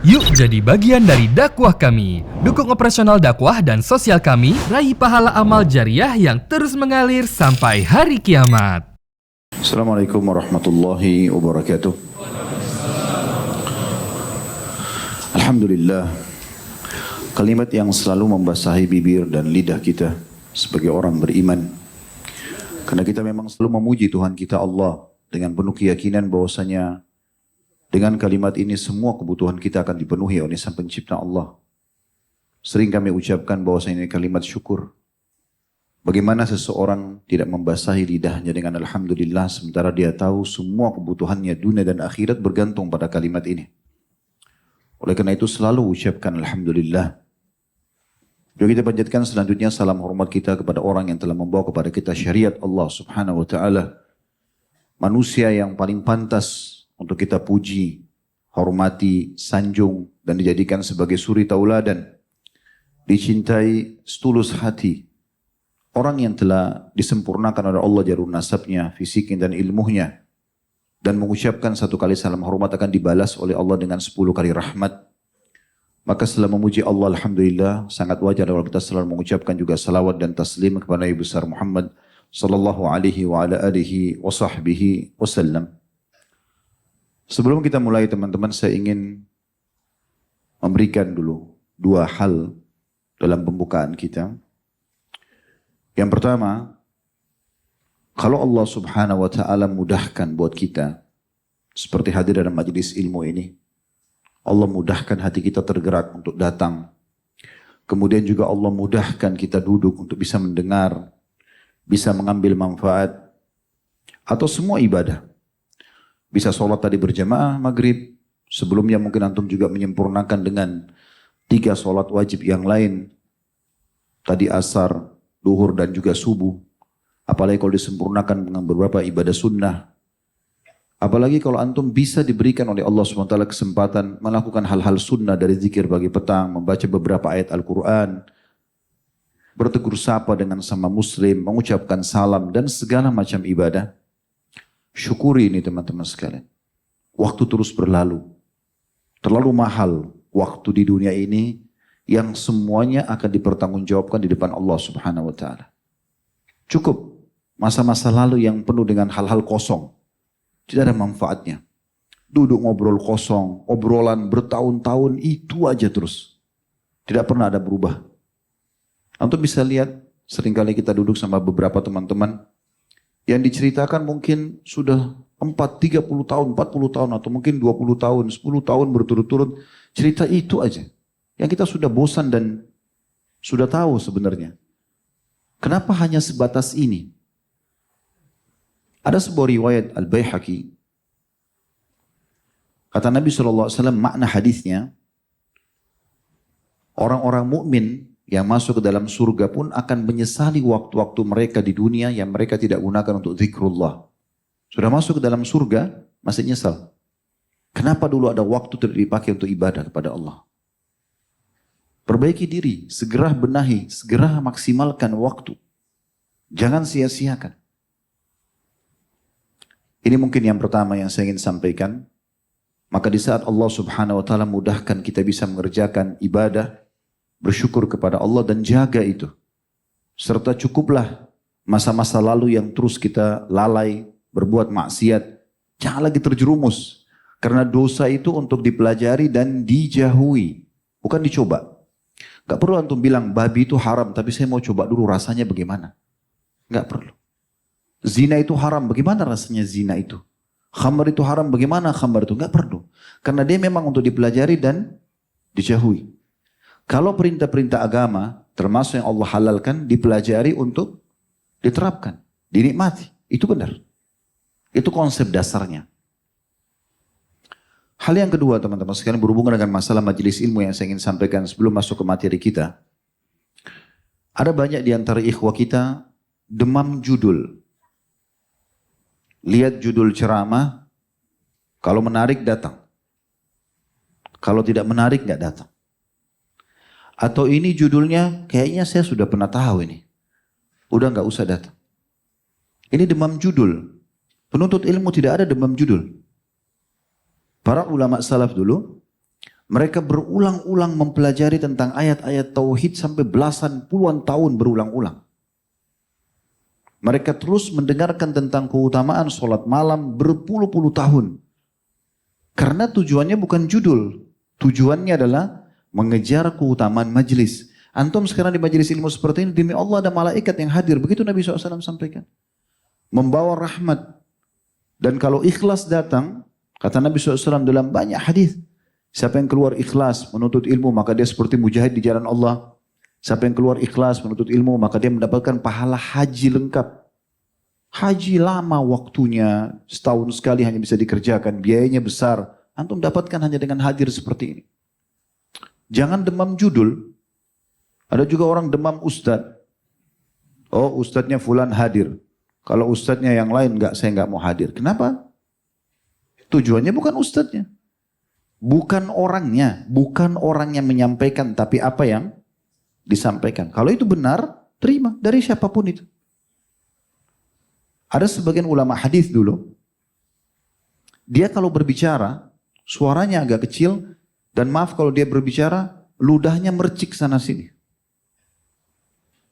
Yuk jadi bagian dari dakwah kami. Dukung operasional dakwah dan sosial kami, raih pahala amal jariah yang terus mengalir sampai hari kiamat. Assalamualaikum warahmatullahi wabarakatuh. Alhamdulillah, kalimat yang selalu membasahi bibir dan lidah kita sebagai orang beriman. Karena kita memang selalu memuji Tuhan kita Allah dengan penuh keyakinan bahwasanya dengan kalimat ini semua kebutuhan kita akan dipenuhi oleh Sang Pencipta Allah. Sering kami ucapkan bahwasanya ini kalimat syukur. Bagaimana seseorang tidak membasahi lidahnya dengan Alhamdulillah sementara dia tahu semua kebutuhannya dunia dan akhirat bergantung pada kalimat ini. Oleh karena itu selalu ucapkan Alhamdulillah. Juga kita panjatkan selanjutnya salam hormat kita kepada orang yang telah membawa kepada kita syariat Allah Subhanahu wa Ta'ala. Manusia yang paling pantas untuk kita puji, hormati, sanjung dan dijadikan sebagai suri tauladan. Dicintai setulus hati. Orang yang telah disempurnakan oleh Allah jalur nasabnya, fisiknya dan ilmunya. Dan mengucapkan satu kali salam hormat akan dibalas oleh Allah dengan 10 kali rahmat. Maka setelah memuji Allah Alhamdulillah, sangat wajar kalau kita selalu mengucapkan juga salawat dan taslim kepada Nabi besar Muhammad sallallahu alaihi wa ala alihi wa sahbihi wasallam. Sebelum kita mulai teman-teman, saya ingin memberikan dulu 2 hal dalam pembukaan kita. Yang pertama, kalau Allah Subhanahu wa Ta'ala mudahkan buat kita, seperti hadir dalam majelis ilmu ini, Allah mudahkan hati kita tergerak untuk datang. Kemudian juga Allah mudahkan kita duduk untuk bisa mendengar, bisa mengambil manfaat, atau semua ibadah. Bisa sholat tadi berjamaah maghrib, sebelumnya mungkin antum juga menyempurnakan dengan 3 sholat wajib yang lain. Tadi asar, duhur dan juga subuh. Apalagi kalau disempurnakan dengan beberapa ibadah sunnah. Apalagi kalau antum bisa diberikan oleh Allah SWT kesempatan melakukan hal-hal sunnah dari zikir pagi petang, membaca beberapa ayat Al-Quran, bertegur sapa dengan sama muslim, mengucapkan salam dan segala macam ibadah. Syukuri ini teman-teman sekalian. Waktu terus berlalu. Terlalu mahal waktu di dunia ini yang semuanya akan dipertanggungjawabkan di depan Allah Subhanahu wa Ta'ala. Cukup masa-masa lalu yang penuh dengan hal-hal kosong. Tidak ada manfaatnya. Duduk ngobrol kosong, obrolan bertahun-tahun itu aja terus. Tidak pernah ada berubah. Antum bisa lihat, seringkali kita duduk sama beberapa teman-teman yang diceritakan mungkin sudah 30 tahun, 40 tahun atau mungkin 20 tahun, 10 tahun berturut-turut cerita itu aja. Yang kita sudah bosan dan sudah tahu sebenarnya. Kenapa hanya sebatas ini? Ada sebuah riwayat Al-Baihaqi. Kata Nabi SAW, makna hadisnya, orang-orang mukmin yang masuk ke dalam surga pun akan menyesali waktu-waktu mereka di dunia yang mereka tidak gunakan untuk zikrullah. Sudah masuk ke dalam surga, masih nyesal. Kenapa dulu ada waktu tidak dipakai untuk ibadah kepada Allah? Perbaiki diri, segera benahi, segera maksimalkan waktu. Jangan sia-siakan. Ini mungkin yang pertama yang saya ingin sampaikan. Maka di saat Allah Subhanahu wa Ta'ala mudahkan kita bisa mengerjakan ibadah, bersyukur kepada Allah dan jaga itu. Serta cukuplah masa-masa lalu yang terus kita lalai, berbuat maksiat. Jangan lagi terjerumus. Karena dosa itu untuk dipelajari dan dijauhi. Bukan dicoba. Gak perlu antum bilang babi itu haram, tapi saya mau coba dulu rasanya bagaimana. Gak perlu. Zina itu haram, bagaimana rasanya zina itu? Khamar itu haram, bagaimana khamar itu? Gak perlu. Karena dia memang untuk dipelajari dan dijauhi. Kalau perintah-perintah agama, termasuk yang Allah halalkan, dipelajari untuk diterapkan, dinikmati. Itu benar. Itu konsep dasarnya. Hal yang kedua teman-teman sekalian berhubungan dengan masalah majelis ilmu yang saya ingin sampaikan sebelum masuk ke materi kita. Ada banyak di antara ikhwah kita demam judul. Lihat judul ceramah, kalau menarik datang. Kalau tidak menarik nggak datang. Atau ini judulnya kayaknya saya sudah pernah tahu ini. Udah nggak usah datang. Ini demam judul. Penuntut ilmu tidak ada demam judul. Para ulama salaf dulu Mereka berulang-ulang mempelajari tentang ayat-ayat tauhid sampai belasan puluhan tahun berulang-ulang. Mereka terus mendengarkan tentang keutamaan sholat malam berpuluh-puluh tahun. Karena tujuannya bukan judul. Tujuannya adalah mengejar keutamaan majlis. Antum sekarang di majlis ilmu seperti ini, demi Allah ada malaikat yang hadir. Begitu Nabi SAW sampaikan. Membawa rahmat. Dan kalau ikhlas datang, kata Nabi SAW dalam banyak hadis, siapa yang keluar ikhlas menuntut ilmu, maka dia seperti mujahid di jalan Allah. Siapa yang keluar ikhlas menuntut ilmu, maka dia mendapatkan pahala haji lengkap. Haji lama waktunya, setahun sekali hanya bisa dikerjakan, biayanya besar. Antum dapatkan hanya dengan hadir seperti ini. Jangan demam judul. Ada juga orang demam ustadz. Oh, ustadznya fulan hadir. Kalau ustadznya yang lain saya enggak mau hadir. Kenapa? Tujuannya bukan ustadznya. Bukan orangnya menyampaikan, tapi apa yang disampaikan. Kalau itu benar, terima dari siapapun itu. Ada sebagian ulama hadis dulu, dia kalau berbicara, suaranya agak kecil, dan maaf kalau dia berbicara, ludahnya mercik sana sini.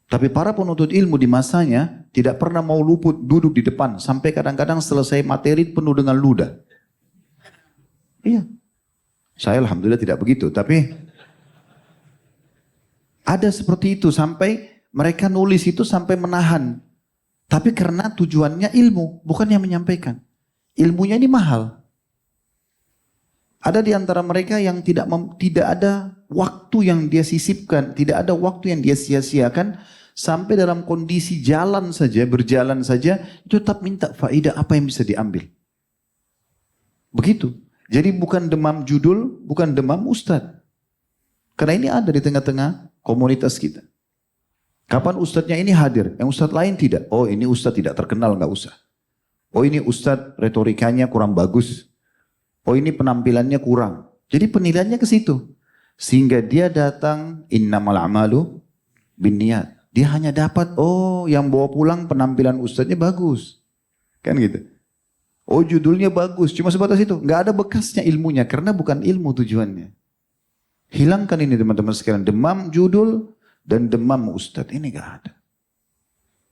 Tapi para penuntut ilmu di masanya tidak pernah mau luput duduk di depan, sampai kadang-kadang selesai materi penuh dengan ludah. Iya. Saya alhamdulillah tidak begitu, tapi ada seperti itu sampai mereka nulis itu sampai menahan. Tapi karena tujuannya ilmu, bukan yang menyampaikan. Ilmunya ini mahal. Ada di antara mereka yang tidak ada waktu yang dia sisipkan, tidak ada waktu yang dia sia-siakan, sampai dalam kondisi jalan saja, berjalan saja, itu tetap minta faedah apa yang bisa diambil. Begitu. Jadi bukan demam judul, bukan demam ustadz. Karena ini ada di tengah-tengah komunitas kita. Kapan ustadznya ini hadir, yang ustadz lain tidak. Oh ini ustadz tidak terkenal, nggak usah. Oh ini ustadz retorikanya kurang bagus. Oh ini penampilannya kurang. Jadi penilaiannya ke situ. Sehingga dia datang, innamal a'malu binniyat. Dia hanya dapat, oh yang bawa pulang penampilan ustadznya bagus. Kan gitu. Oh judulnya bagus, cuma sebatas itu. Nggak ada bekasnya ilmunya, karena bukan ilmu tujuannya. Hilangkan ini teman-teman sekalian. Demam judul dan demam ustadz, ini nggak ada.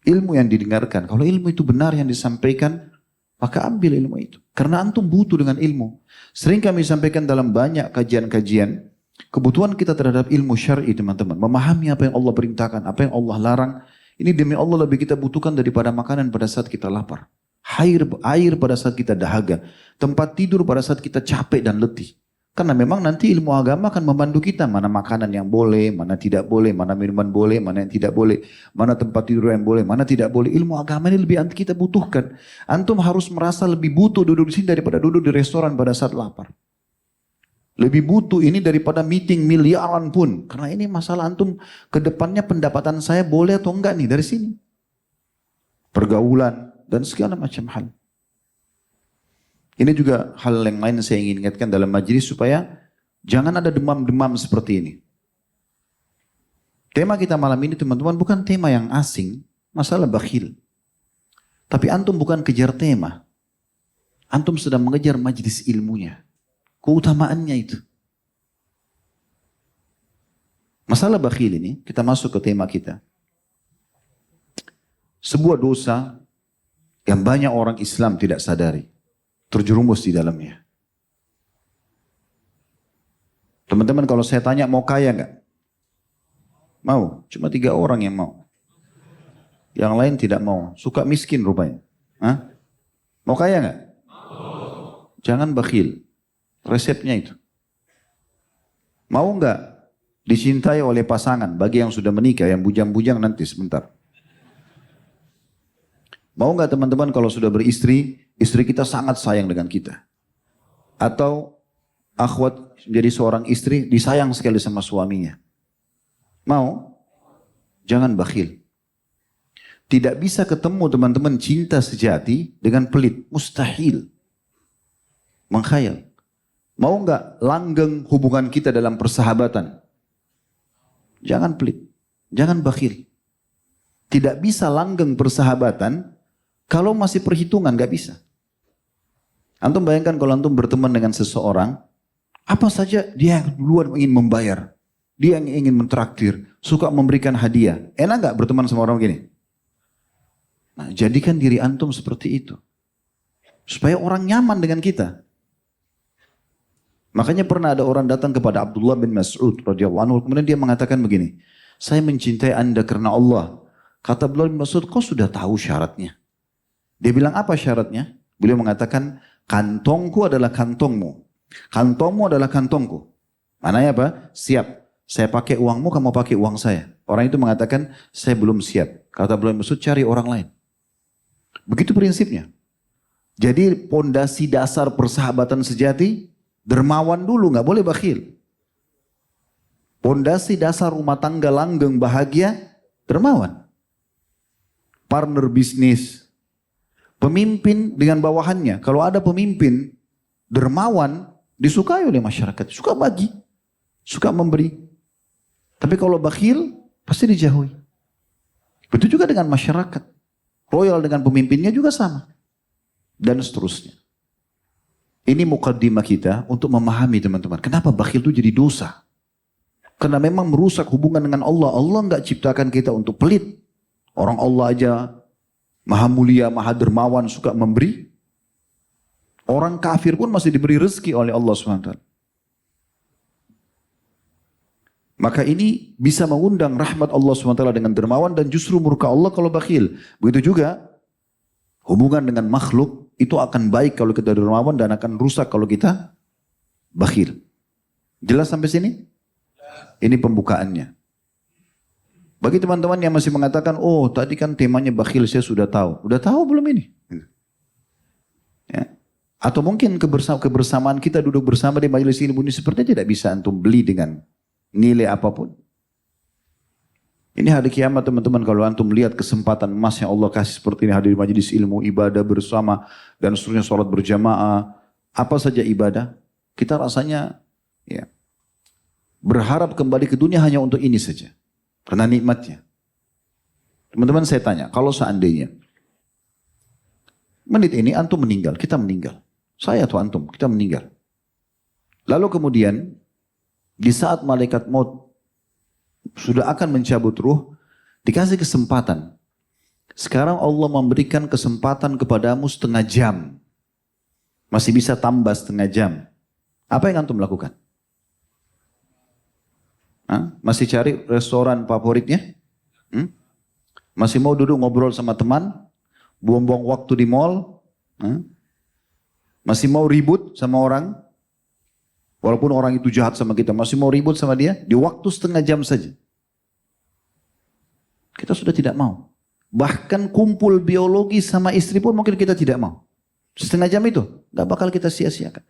Ilmu yang didengarkan. Kalau ilmu itu benar yang disampaikan, maka ambil ilmu itu. Karena antum butuh dengan ilmu. Sering kami sampaikan dalam banyak kajian-kajian, kebutuhan kita terhadap ilmu syar'i teman-teman. Memahami apa yang Allah perintahkan, apa yang Allah larang. Ini demi Allah lebih kita butuhkan daripada makanan pada saat kita lapar. Air pada saat kita dahaga. Tempat tidur pada saat kita capek dan letih. Karena memang nanti ilmu agama akan memandu kita. Mana makanan yang boleh, mana tidak boleh, mana minuman boleh, mana yang tidak boleh. Mana tempat tidur yang boleh, mana tidak boleh. Ilmu agama ini lebih kita butuhkan. Antum harus merasa lebih butuh duduk di sini daripada duduk di restoran pada saat lapar. Lebih butuh ini daripada meeting miliaran pun. Karena ini masalah antum ke depannya pendapatan saya boleh atau enggak nih dari sini. Pergaulan dan segala macam hal. Ini juga hal yang lain saya ingin ingatkan dalam majelis supaya jangan ada demam-demam seperti ini. Tema kita malam ini teman-teman bukan tema yang asing, masalah bakhil. Tapi antum bukan kejar tema. Antum sedang mengejar majelis ilmunya. Keutamaannya itu. Masalah bakhil ini, kita masuk ke tema kita. Sebuah dosa yang banyak orang Islam tidak sadari. Terjerumus di dalamnya. Teman-teman kalau saya tanya mau kaya enggak? Mau, cuma 3 orang yang mau. Yang lain tidak mau, suka miskin rupanya. Hah? Mau kaya enggak? Mau. Jangan bakhil. Resepnya itu. Mau enggak dicintai oleh pasangan bagi yang sudah menikah, yang bujang-bujang nanti sebentar. Mau enggak teman-teman kalau sudah beristri, istri kita sangat sayang dengan kita. Atau akhwat menjadi seorang istri disayang sekali sama suaminya. Mau? Jangan bakhil. Tidak bisa ketemu teman-teman cinta sejati dengan pelit. Mustahil. Mengkhayal. Mau enggak langgeng hubungan kita dalam persahabatan? Jangan pelit. Jangan bakhil. Tidak bisa langgeng persahabatan kalau masih perhitungan, enggak bisa. Antum bayangkan kalau antum berteman dengan seseorang, Apa saja dia yang duluan ingin membayar. Dia yang ingin mentraktir, suka memberikan hadiah. Enak nggak berteman sama orang begini? Nah, jadikan diri antum seperti itu. Supaya orang nyaman dengan kita. Makanya pernah ada orang datang kepada Abdullah bin Mas'ud radhiyallahu anhu, kemudian dia mengatakan begini, saya mencintai anda karena Allah. Kata Abdullah bin Mas'ud, kau sudah tahu syaratnya. Dia bilang, apa syaratnya? Beliau mengatakan, kantongku adalah kantongmu. Kantongmu adalah kantongku. Maknanya apa? Siap. Saya pakai uangmu, kamu pakai uang saya. Orang itu mengatakan, saya belum siap. Kata Abdullah bin Mas'ud, cari orang lain. Begitu prinsipnya. Jadi pondasi dasar persahabatan sejati, dermawan dulu, nggak boleh bakhil. Pondasi dasar rumah tangga langgeng bahagia, dermawan. Partner bisnis, pemimpin dengan bawahannya. Kalau ada pemimpin dermawan, disukai oleh masyarakat, suka bagi, suka memberi. Tapi kalau bakhil, pasti dijauhi. Begitu juga dengan masyarakat. Royal dengan pemimpinnya juga sama. Dan seterusnya. Ini mukaddimah kita untuk memahami teman-teman. Kenapa bakhil itu jadi dosa? Karena memang merusak hubungan dengan Allah. Allah nggak ciptakan kita untuk pelit. Orang Allah aja maha mulia, maha dermawan, suka memberi. Orang kafir pun masih diberi rezeki oleh Allah SWT. Maka ini bisa mengundang rahmat Allah SWT dengan dermawan dan justru murka Allah kalau bakhil. Begitu juga hubungan dengan makhluk itu akan baik kalau kita dermawan dan akan rusak kalau kita bakhil. Jelas sampai sini? Ini pembukaannya. Bagi teman-teman yang masih mengatakan, oh tadi kan temanya bakhil saya sudah tahu. Udah tahu belum ini? Ya. Atau mungkin kebersamaan kita duduk bersama di majelis ilmu ini sepertinya tidak bisa antum beli dengan nilai apapun. Ini hari kiamat teman-teman, kalau antum lihat kesempatan emas yang Allah kasih seperti ini, hadir di majelis ilmu, ibadah bersama, dan seterusnya, sholat berjamaah, apa saja ibadah, kita rasanya ya berharap kembali ke dunia hanya untuk ini saja. Karena nikmatnya. Teman-teman saya tanya, kalau seandainya menit ini antum meninggal, kita meninggal. Saya atau antum, kita meninggal. Lalu kemudian di saat malaikat maut sudah akan mencabut ruh, dikasih kesempatan. Sekarang Allah memberikan kesempatan kepadamu setengah jam. Masih bisa tambah setengah jam. Apa yang antum lakukan? Hah? Masih cari restoran favoritnya? Masih mau duduk ngobrol sama teman? Buang-buang waktu di mall? Masih mau ribut sama orang? Walaupun orang itu jahat sama kita, masih mau ribut sama dia? Di waktu setengah jam saja. Kita sudah tidak mau. Bahkan kumpul biologi sama istri pun mungkin kita tidak mau. Setengah jam itu, gak bakal kita sia-siakan.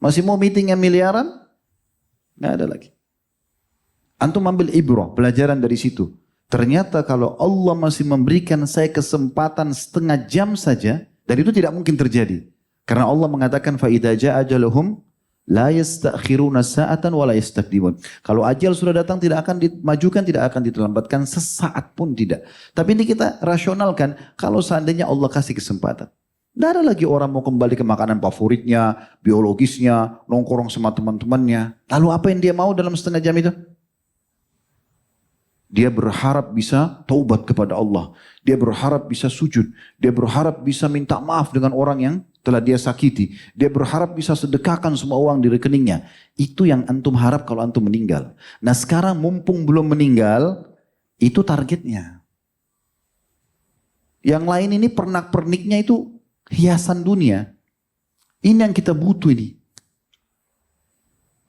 Masih mau meeting yang miliaran? Gak ada lagi. Antum ambil ibrah, pelajaran dari situ. Ternyata kalau Allah masih memberikan saya kesempatan setengah jam saja, dan itu tidak mungkin terjadi. Karena Allah mengatakan, فَإِذَا جَاءَ أَجَلُهُمْ la yastakhiruna sa'atan wa la yastakdimun. Kalau ajal sudah datang tidak akan dimajukan, tidak akan dilambatkan sesaat pun tidak. Tapi ini kita rasionalkan, kalau seandainya Allah kasih kesempatan. Tidak ada lagi orang mau kembali ke makanan favoritnya, biologisnya, nongkrong sama teman-temannya. Lalu apa yang dia mau dalam setengah jam itu? Dia berharap bisa taubat kepada Allah. Dia berharap bisa sujud. Dia berharap bisa minta maaf dengan orang yang telah dia sakiti. Dia berharap bisa sedekahkan semua uang di rekeningnya. Itu yang antum harap kalau antum meninggal. Nah sekarang mumpung belum meninggal, itu targetnya. Yang lain ini pernak-perniknya itu hiasan dunia. Ini yang kita butuh ini.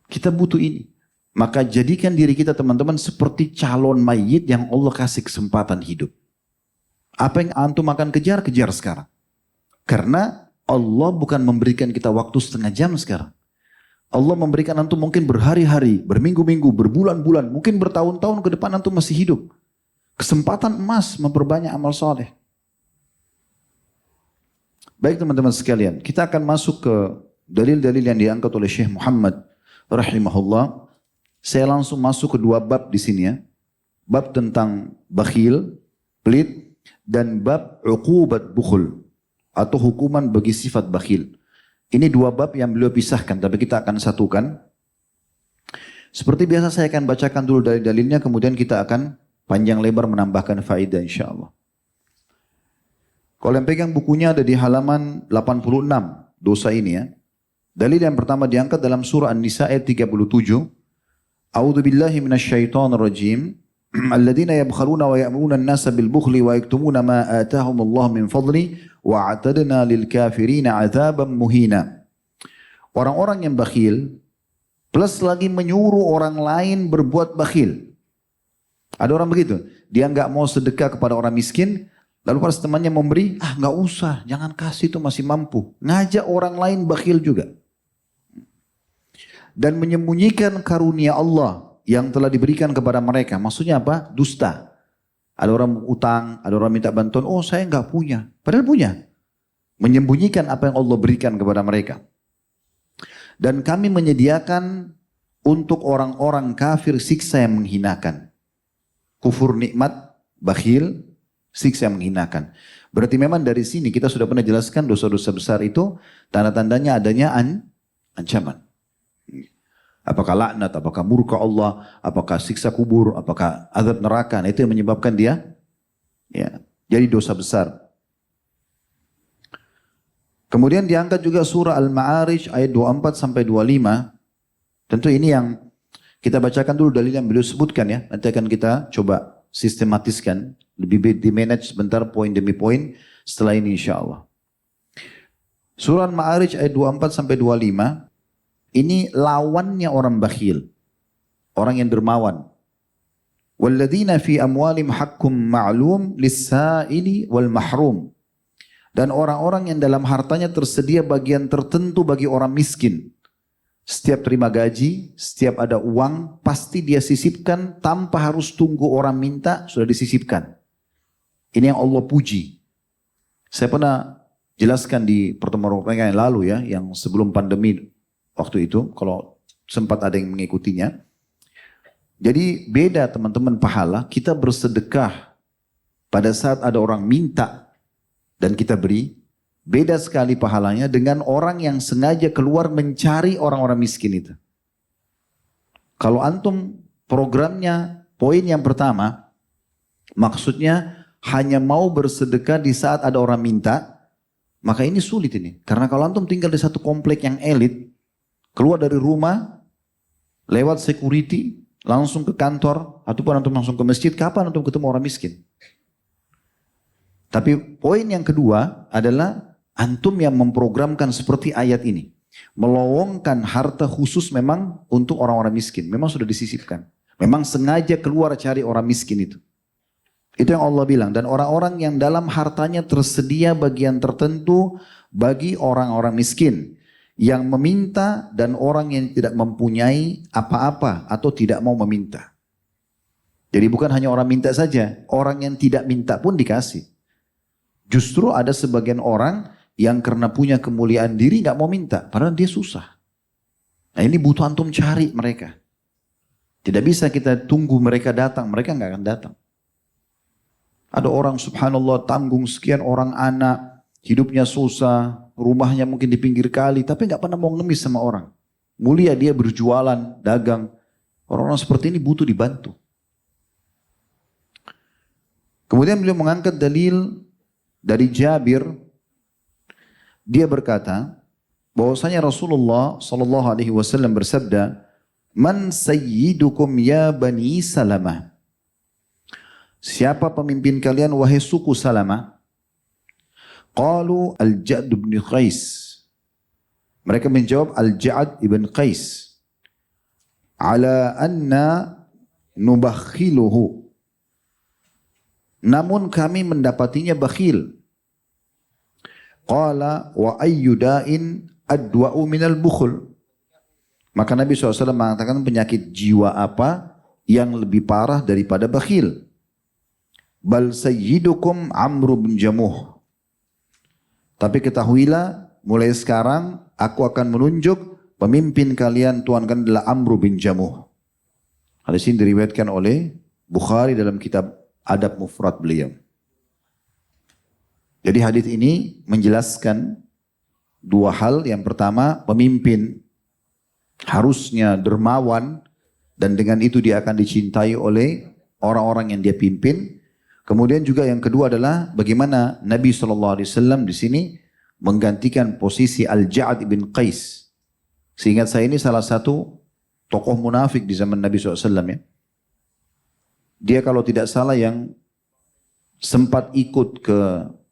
Kita butuh ini. Maka jadikan diri kita teman-teman seperti calon mayit yang Allah kasih kesempatan hidup. Apa yang antum akan kejar, kejar sekarang. Karena Allah bukan memberikan kita waktu setengah jam sekarang. Allah memberikan antum mungkin berhari-hari, berminggu-minggu, berbulan-bulan, mungkin bertahun-tahun ke depan antum masih hidup. Kesempatan emas memperbanyak amal soleh. Baik teman-teman sekalian, kita akan masuk ke dalil-dalil yang diangkat oleh Syekh Muhammad rahimahullah. Saya langsung masuk ke dua bab di sini ya. Bab tentang bakhil, pelit, dan bab uqubat bukhul atau hukuman bagi sifat bakhil. Ini dua bab yang beliau pisahkan, tapi kita akan satukan Seperti biasa saya akan bacakan dulu dari dalilnya, kemudian kita akan panjang lebar menambahkan faedah insyaAllah. Kalau yang pegang bukunya ada di halaman 86, dosa ini ya. Dalil yang pertama diangkat dalam surah An-Nisa ayat 37. A'udzu billahi minasyaitonir rajim. Alladzina yabkhaluna wa ya'muruna an-nasa bil bukhli wa yaktumuna ma atahumullahu min fadli wa a'tadna lil kafirina 'adzaban muhina. Orang-orang yang bakhil plus lagi menyuruh orang lain berbuat bakhil. Ada orang begitu, dia nggak mau sedekah kepada orang miskin, lalu pas temannya memberi, nggak usah, jangan kasih, itu masih mampu. Ngajak orang lain bakhil juga. Dan menyembunyikan karunia Allah yang telah diberikan kepada mereka. Maksudnya apa? Dusta. Ada orang utang, ada orang minta bantuan, oh saya nggak punya, padahal punya. Menyembunyikan apa yang Allah berikan kepada mereka. Dan kami menyediakan untuk orang-orang kafir siksa yang menghinakan. Kufur nikmat, bakhil, siksa yang menghinakan. Berarti memang dari sini kita sudah pernah jelaskan dosa-dosa besar itu tanda-tandanya adanya ancaman. Apakah laknat, apakah murka Allah, apakah siksa kubur, apakah azab neraka. Nah, itu yang menyebabkan dia ya, jadi dosa besar. Kemudian diangkat juga surah Al-Ma'arij ayat 24 sampai 25. Tentu ini yang kita bacakan dulu dalil yang beliau sebutkan ya. Nanti akan kita coba sistematiskan. Lebih di manage sebentar poin demi poin setelah ini insya Allah. Surah Al-Ma'arij ayat 24 sampai 25. Ini lawannya orang bakhil. Orang yang dermawan. Walladzina fi amwalim hakkum ma'lum lis-sa'ili wal mahrum. Dan orang-orang yang dalam hartanya tersedia bagian tertentu bagi orang miskin. Setiap terima gaji, setiap ada uang, pasti dia sisipkan tanpa harus tunggu orang minta, sudah disisipkan. Ini yang Allah puji. Saya pernah jelaskan di pertemuan yang lalu ya, yang sebelum pandemi waktu itu, kalau sempat ada yang mengikutinya. Jadi beda teman-teman pahala, kita bersedekah pada saat ada orang minta, dan kita beri, beda sekali pahalanya dengan orang yang sengaja keluar mencari orang-orang miskin itu. Kalau antum programnya, poin yang pertama, maksudnya hanya mau bersedekah di saat ada orang minta, maka ini sulit ini. Karena kalau antum tinggal di satu komplek yang elit, keluar dari rumah, lewat security, langsung ke kantor, ataupun antum langsung ke masjid, kapan antum ketemu orang miskin? Tapi poin yang kedua adalah antum yang memprogramkan seperti ayat ini. Melowongkan harta khusus memang untuk orang-orang miskin. Memang sudah disisipkan. Memang sengaja keluar cari orang miskin itu. Itu yang Allah bilang. Dan orang-orang yang dalam hartanya tersedia bagian tertentu bagi orang-orang miskin. Yang meminta dan orang yang tidak mempunyai apa-apa atau tidak mau meminta. Jadi bukan hanya orang minta saja. Orang yang tidak minta pun dikasih. Justru ada sebagian orang yang karena punya kemuliaan diri gak mau minta. Padahal dia susah. Nah ini butuh antum cari mereka. Tidak bisa kita tunggu mereka datang. Mereka gak akan datang. Ada orang subhanallah tanggung sekian orang anak. Hidupnya susah. Rumahnya mungkin di pinggir kali. Tapi gak pernah mau ngemis sama orang. Mulia dia berjualan, dagang. Orang-orang seperti ini butuh dibantu. Kemudian beliau mengangkat dalil dari Jabir, dia berkata bahwasanya Rasulullah sallallahu alaihi wasallam bersabda, "Man sayyidukum ya Bani Salamah?" Siapa pemimpin kalian wahai suku Salamah? Qalu Al-Ja'd bin Qais. Mereka menjawab Al-Ja'd ibn Qais. Ala anna nubakhiluhu. Namun kami mendapatinya bakhil. Qala wa ayyuda'in adwa'u minal bukhul. Maka Nabi SAW mengatakan penyakit jiwa apa yang lebih parah daripada bakhil. Bal sayyidukum Amr bin Jamuh. Tapi ketahuilah mulai sekarang aku akan menunjuk pemimpin kalian Tuhan kan adalah Amr bin Jamuh. Hadis ini diriwayatkan oleh Bukhari dalam kitab Adab Mufrad beliau. Jadi hadis ini menjelaskan dua hal. Yang pertama, pemimpin harusnya dermawan dan dengan itu dia akan dicintai oleh orang-orang yang dia pimpin. Kemudian juga yang kedua adalah bagaimana Nabi SAW di sini menggantikan posisi Al-Ja'ad bin Qais. Seingat saya ini salah satu tokoh munafik di zaman Nabi SAW ya. Dia kalau tidak salah yang sempat ikut ke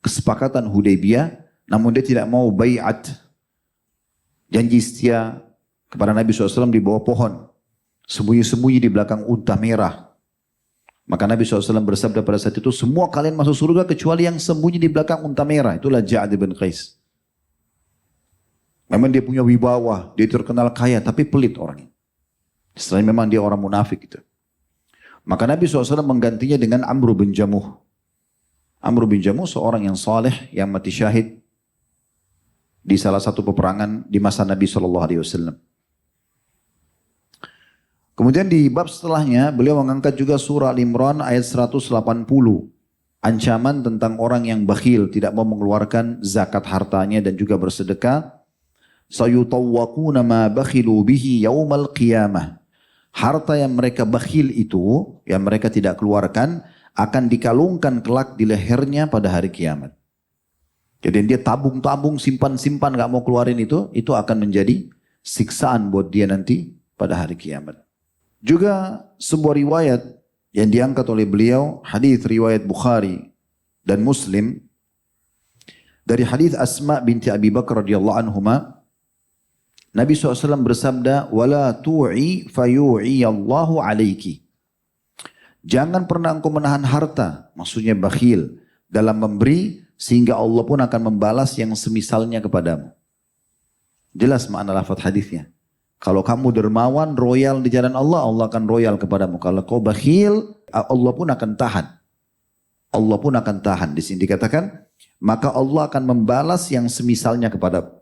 kesepakatan Hudaybiyah, namun dia tidak mau bai'at, janji setia kepada Nabi SAW di bawah pohon, sembunyi-sembunyi di belakang unta merah. Maka Nabi SAW bersabda pada saat itu, semua kalian masuk surga kecuali yang sembunyi di belakang unta merah. Itulah Ja'ad bin Qais. Memang dia punya wibawa, dia terkenal kaya, tapi pelit orangnya. Selain memang dia orang munafik gitu. Maka Nabi SAW menggantinya dengan Amr bin Jamuh. Amr bin Jamuh seorang yang saleh yang mati syahid di salah satu peperangan di masa Nabi SAW. Kemudian di bab setelahnya beliau mengangkat juga surah Al-Imran ayat 180. Ancaman tentang orang yang bakhil, tidak mau mengeluarkan zakat hartanya dan juga bersedekah. Sayutawwaquna ma bakhilu bihi yaumal qiyamah. Harta yang mereka bakhil itu, yang mereka tidak keluarkan, akan dikalungkan kelak di lehernya pada hari kiamat. Jadi dia tabung-tabung, simpan-simpan, gak mau keluarin itu akan menjadi siksaan buat dia nanti pada hari kiamat. Juga sebuah riwayat yang diangkat oleh beliau, hadis riwayat Bukhari dan Muslim, dari hadis Asma binti Abi Bakar radhiyallahu anhuma, Nabi SAW bersabda, "Wala tu'i fayu'iyallahu alaiki." Jangan pernah engkau menahan harta, maksudnya bakhil, dalam memberi, sehingga Allah pun akan membalas yang semisalnya kepadamu. Jelas makna lafaz hadisnya. Kalau kamu dermawan, royal di jalan Allah, Allah akan royal kepadamu. Kalau kau bakhil, Allah pun akan tahan. Allah pun akan tahan. Di sini dikatakan, maka Allah akan membalas yang semisalnya kepadamu.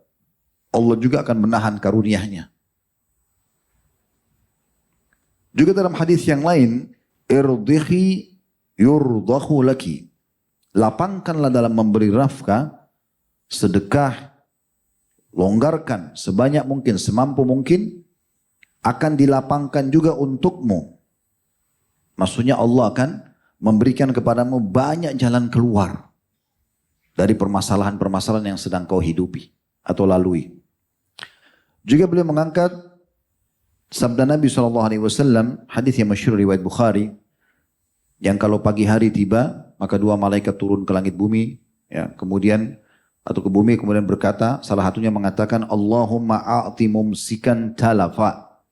Allah juga akan menahan karunia-Nya. Juga dalam hadis yang lain, irdihi yurdahu laki. Lapangkanlah dalam memberi nafkah, sedekah, longgarkan sebanyak mungkin, semampu mungkin, akan dilapangkan juga untukmu. Maksudnya Allah akan memberikan kepadamu banyak jalan keluar dari permasalahan-permasalahan yang sedang kau hidupi atau lalui. Juga beliau mengangkat sabda Nabi SAW, hadis yang masyhur riwayat Bukhari, yang kalau pagi hari tiba, maka dua malaikat turun ke langit bumi, ya, kemudian atau ke bumi, kemudian berkata, salah satunya mengatakan, Allahumma a'ti mumsikan talafa.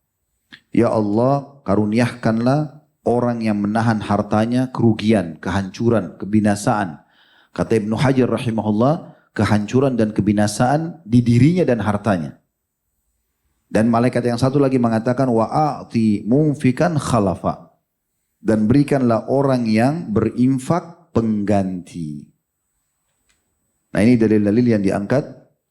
Ya Allah, karuniakanlah orang yang menahan hartanya kerugian, kehancuran, kebinasaan. Kata Ibnu Hajar rahimahullah, kehancuran dan kebinasaan di dirinya dan hartanya. Dan malaikat yang satu lagi mengatakan wa'ati munfikan khalafa, dan berikanlah orang yang berinfak pengganti. Nah ini dalil-dalil yang diangkat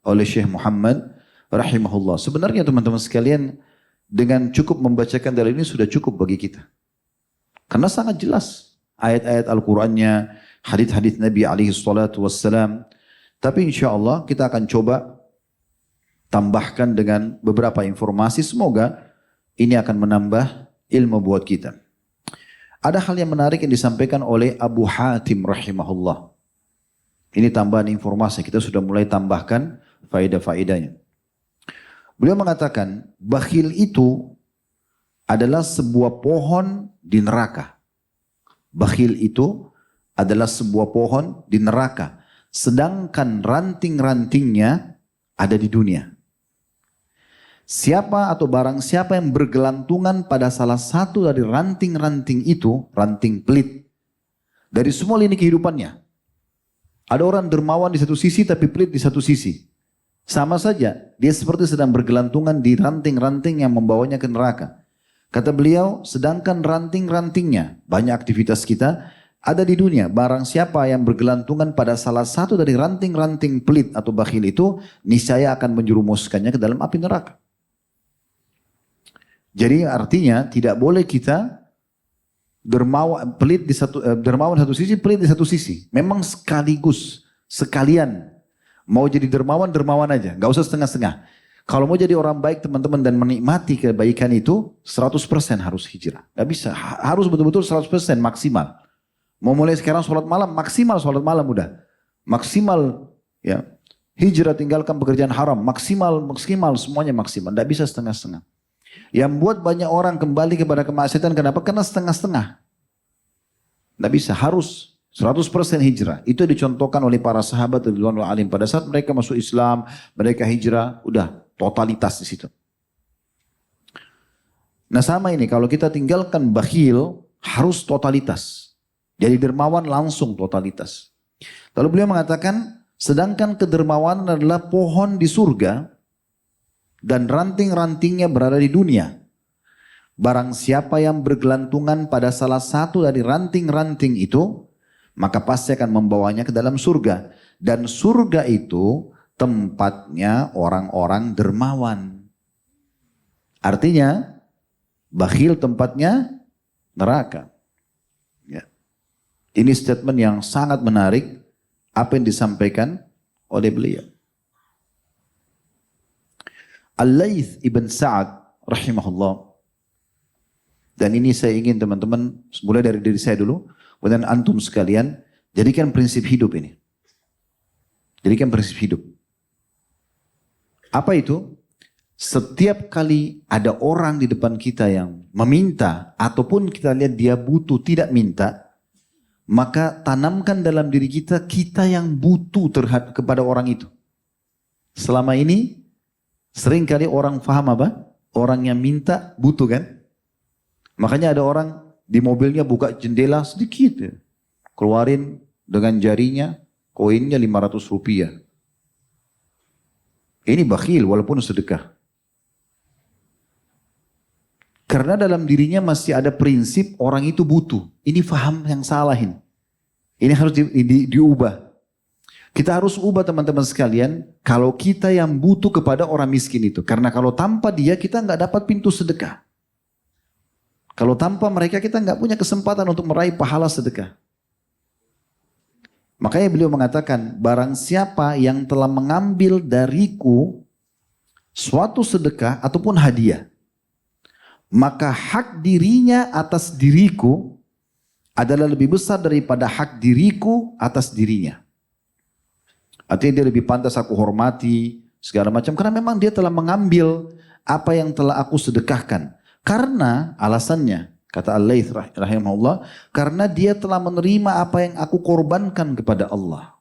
oleh Syekh Muhammad rahimahullah. Sebenarnya teman-teman sekalian, dengan cukup membacakan dalil ini sudah cukup bagi kita. Karena sangat jelas ayat-ayat Al-Qur'annya, hadits-hadits Nabi alaihi salatu wassalam. Tapi insya Allah kita akan coba tambahkan dengan beberapa informasi, semoga ini akan menambah ilmu buat kita. Ada hal yang menarik yang disampaikan oleh Abu Hatim rahimahullah. Ini tambahan informasi, kita sudah mulai tambahkan faedah-faedahnya. Beliau mengatakan, bakhil itu adalah sebuah pohon di neraka. Bakhil itu adalah sebuah pohon di neraka, sedangkan ranting-rantingnya ada di dunia. Siapa atau barang siapa yang bergelantungan pada salah satu dari ranting-ranting itu, ranting pelit, dari semua lini kehidupannya. Ada orang dermawan di satu sisi tapi pelit di satu sisi. Sama saja, dia seperti sedang bergelantungan di ranting-ranting yang membawanya ke neraka. Kata beliau, sedangkan ranting-rantingnya, banyak aktivitas kita, ada di dunia. Barang siapa yang bergelantungan pada salah satu dari ranting-ranting pelit atau bakhil itu, niscaya akan menjerumuskannya ke dalam api neraka. Jadi artinya tidak boleh kita dermawan satu sisi, pelit di satu sisi. Memang sekaligus, sekalian. Mau jadi dermawan aja, nggak usah setengah-setengah. Kalau mau jadi orang baik teman-teman dan menikmati kebaikan itu 100% harus hijrah. Gak bisa, harus betul-betul 100% maksimal. Mau mulai sekarang sholat malam, maksimal sholat malam udah. Maksimal ya. Hijrah tinggalkan pekerjaan haram, maksimal semuanya maksimal. Gak bisa setengah-setengah. Yang buat banyak orang kembali kepada kemaksiatan kenapa? Karena setengah-setengah. Gak bisa, harus 100% hijrah. Itu dicontohkan oleh para sahabat radhiyallahu anhum pada saat mereka masuk Islam, mereka hijrah, udah totalitas di situ. Nah sama ini, kalau kita tinggalkan bakhil, harus totalitas. Jadi dermawan langsung totalitas. Lalu beliau mengatakan, sedangkan kedermawanan adalah pohon di surga dan ranting-rantingnya berada di dunia. Barang siapa yang bergelantungan pada salah satu dari ranting-ranting itu, maka pasti akan membawanya ke dalam surga. Dan surga itu tempatnya orang-orang dermawan. Artinya, bakhil tempatnya neraka. Ya. Ini statement yang sangat menarik, apa yang disampaikan oleh beliau. Al-Layth ibn Sa'ad rahimahullah. Dan ini saya ingin teman-teman, mulai dari diri saya dulu, kemudian antum sekalian, jadikan prinsip hidup ini. Jadikan prinsip hidup. Apa itu? Setiap kali ada orang di depan kita yang meminta, ataupun kita lihat dia butuh tidak minta, maka tanamkan dalam diri kita, kita yang butuh terhadap kepada orang itu. Selama ini, sering kali orang paham apa? Orang yang minta butuh kan? Makanya ada orang di mobilnya buka jendela sedikit ya. Keluarin dengan jarinya, koinnya 500 rupiah. Ini bakhil walaupun sedekah. Karena dalam dirinya masih ada prinsip orang itu butuh. Ini faham yang salahin. Ini harus diubah. Kita harus ubah teman-teman sekalian. Kalau kita yang butuh kepada orang miskin itu. Karena kalau tanpa dia kita nggak dapat pintu sedekah. Kalau tanpa mereka kita nggak punya kesempatan untuk meraih pahala sedekah. Makanya beliau mengatakan, barang siapa yang telah mengambil dariku suatu sedekah ataupun hadiah, maka hak dirinya atas diriku adalah lebih besar daripada hak diriku atas dirinya. Artinya dia lebih pantas aku hormati, segala macam. Karena memang dia telah mengambil apa yang telah aku sedekahkan. Karena alasannya, kata Al-Layth rahimahullah, karena dia telah menerima apa yang aku korbankan kepada Allah.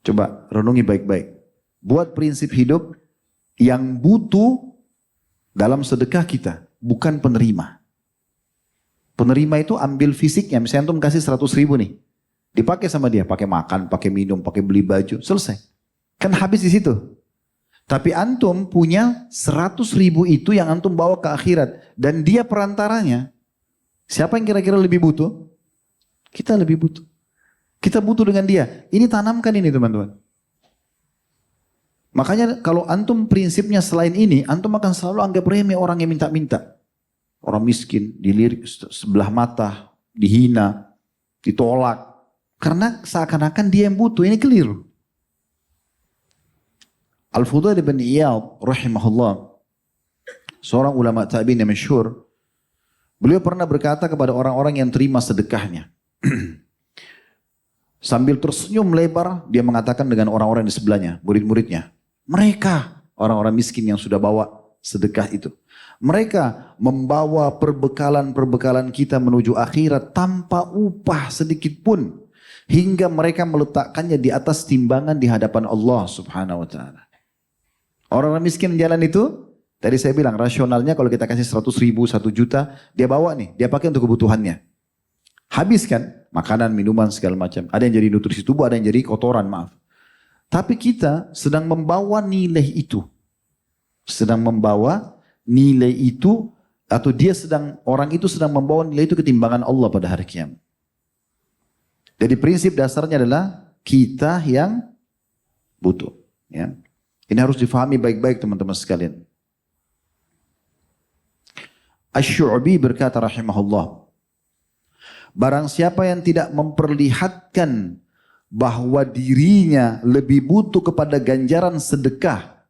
Coba renungi baik-baik. Buat prinsip hidup yang butuh dalam sedekah kita, bukan penerima. Penerima itu ambil fisiknya, misalnya antum kasih 100 ribu nih. Dipakai sama dia, pakai makan, pakai minum, pakai beli baju, selesai. Kan habis di situ. Tapi antum punya 100 ribu itu yang antum bawa ke akhirat. Dan dia perantaranya. Siapa yang kira-kira lebih butuh? Kita lebih butuh. Kita butuh dengan dia. Ini tanamkan ini teman-teman. Makanya kalau antum prinsipnya selain ini, antum akan selalu anggap remeh orang yang minta-minta. Orang miskin, dilirik sebelah mata, dihina, ditolak. Karena seakan-akan dia yang butuh, ini keliru. Al-Fudail bin Iyad rahimahullah, seorang ulama tabi'in yang masyhur, beliau pernah berkata kepada orang-orang yang terima sedekahnya. Sambil tersenyum lebar, dia mengatakan dengan orang-orang di sebelahnya, murid-muridnya. Mereka, orang-orang miskin yang sudah bawa sedekah itu. Mereka membawa perbekalan-perbekalan kita menuju akhirat tanpa upah sedikit pun. Hingga mereka meletakkannya di atas timbangan di hadapan Allah subhanahu wa ta'ala. Orang-orang miskin jalan itu, tadi saya bilang rasionalnya kalau kita kasih 100 ribu, 1 juta, dia bawa nih, dia pakai untuk kebutuhannya. Habis kan, makanan, minuman, segala macam. Ada yang jadi nutrisi tubuh, ada yang jadi kotoran, maaf. Tapi kita sedang membawa nilai itu. Sedang membawa nilai itu, atau orang itu sedang membawa nilai itu ke timbangan Allah pada hari kiamat. Jadi prinsip dasarnya adalah kita yang butuh. Ya. Ini harus difahami baik-baik teman-teman sekalian. Asy-Syu'bi berkata rahimahullah, barang siapa yang tidak memperlihatkan bahwa dirinya lebih butuh kepada ganjaran sedekah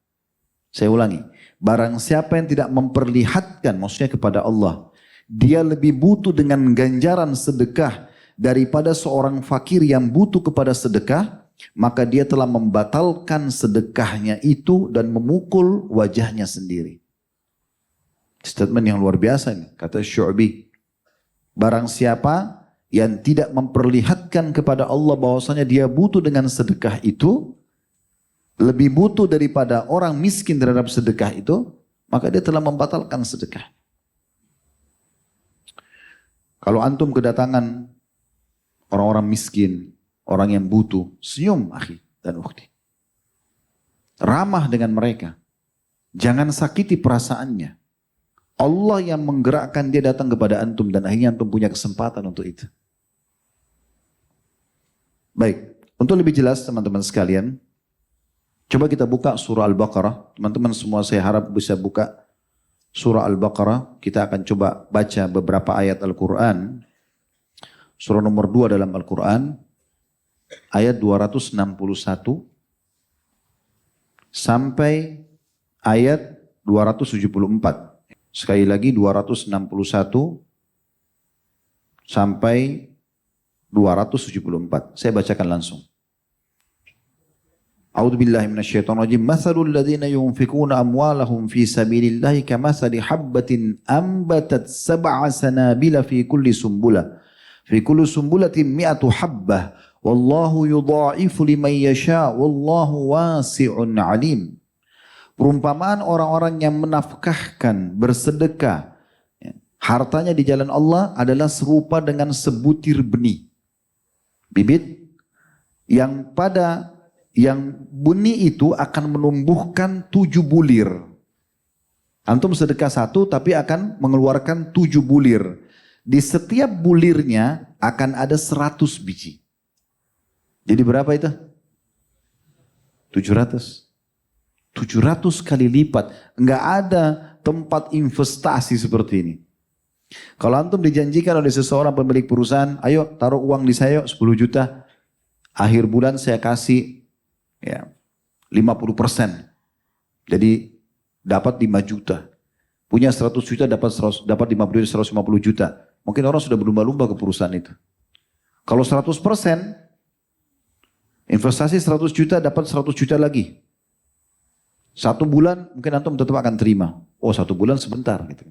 Saya ulangi. Barang siapa yang tidak memperlihatkan, maksudnya kepada Allah, dia lebih butuh dengan ganjaran sedekah daripada seorang fakir yang butuh kepada sedekah, maka dia telah membatalkan sedekahnya itu dan memukul wajahnya sendiri. Statement yang luar biasa ini, kata Syu'bi. Barang siapa yang tidak memperlihatkan kepada Allah bahwasanya dia butuh dengan sedekah itu, lebih butuh daripada orang miskin terhadap sedekah itu, maka dia telah membatalkan sedekah. Kalau antum kedatangan orang-orang miskin, orang yang butuh, senyum akhi dan ukhti. Ramah dengan mereka. Jangan sakiti perasaannya. Allah yang menggerakkan dia datang kepada antum dan akhirnya antum punya kesempatan untuk itu. Baik, untuk lebih jelas teman-teman sekalian, coba kita buka surah Al-Baqarah. Teman-teman semua saya harap bisa buka surah Al-Baqarah. Kita akan coba baca beberapa ayat Al-Quran. Surah nomor 2 dalam Al-Quran. Ayat 261 sampai ayat 274. Sekali lagi 261 sampai 274. Saya bacakan langsung. A'udzu billahi minasyaitonir rajim. Matsalul ladzina yunfikuna amwalahum fi sabilillahi kamatsali habbatin ambatat sab'a sanabila fi kulli sumbulatin mi'atu habbah wallahu yudha'ifu liman yasha wallahu wasi'un 'alim. Perumpamaan orang-orang yang menafkahkan, bersedekah, hartanya di jalan Allah adalah serupa dengan sebutir benih. Bibit yang benih itu akan menumbuhkan 7 bulir. Antum sedekah 1 tapi akan mengeluarkan 7 bulir. Di setiap bulirnya akan ada 100 biji. Jadi berapa itu? 700. 700 kali lipat. Enggak ada tempat investasi seperti ini. Kalau antum dijanjikan oleh seseorang pemilik perusahaan, ayo taruh uang di saya 10 juta. Akhir bulan saya kasih 50%. Jadi dapat 5 juta. Punya 100 juta dapat 150 juta. Mungkin orang sudah berlumba-lumba ke perusahaan itu. Kalau 100%, investasi 100 juta dapat 100 juta lagi. 1 bulan mungkin antum tetap akan terima. Oh 1 bulan sebentar gitu.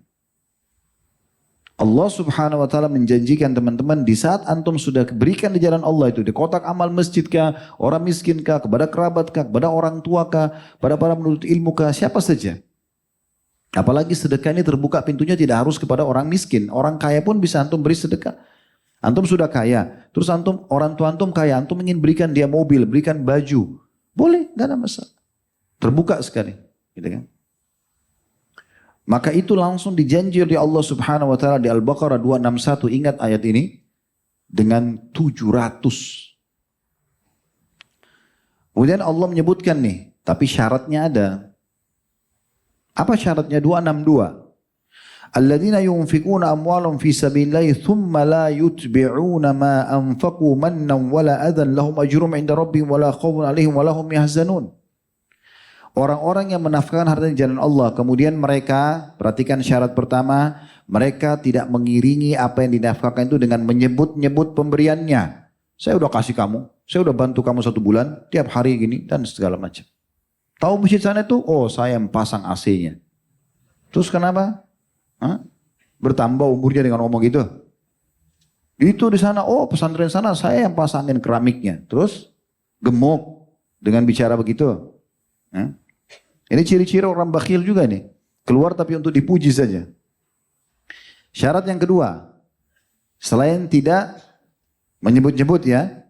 Allah subhanahu wa ta'ala menjanjikan teman-teman di saat antum sudah berikan di jalan Allah itu. Di kotak amal masjid kah, orang miskin kah, kepada kerabat kah, kepada orang tua kah, pada para penuntut ilmu kah, siapa saja. Apalagi sedekah ini terbuka pintunya tidak harus kepada orang miskin. Orang kaya pun bisa antum beri sedekah. Antum sudah kaya, terus orang tua antum kaya, antum ingin berikan dia mobil, berikan baju. Boleh, gak ada masalah. Terbuka sekali, gitu kan? Maka itu langsung dijanji oleh Allah Subhanahu wa taala di Al-Baqarah 261, ingat ayat ini, dengan 700. Kemudian Allah menyebutkan nih, tapi syaratnya ada. Apa syaratnya? 262. Alladzina yunfikuna amwalahum fi sabilillahi thumma la yutbi'una ma anfaqu mannan wala adhan lahum ajrum 'inda rabbihim wala khaufun 'alaihim wala hum yahzanun. Orang-orang yang menafkahkan harta di jalan Allah, kemudian mereka, perhatikan syarat pertama, mereka tidak mengiringi apa yang dinafkahkan itu dengan menyebut-nyebut pemberiannya. Saya udah kasih kamu, saya udah bantu kamu 1 bulan, tiap hari gini, dan segala macam. Tahu masjid sana itu? Oh saya yang pasang AC-nya. Terus kenapa? Bertambah umurnya dengan ngomong gitu? Itu di sana, oh pesantren sana saya yang pasangin keramiknya. Terus gemuk dengan bicara begitu. Ini ciri-ciri orang bakhil juga nih. Keluar tapi untuk dipuji saja. Syarat yang kedua, selain tidak menyebut-nyebut ya,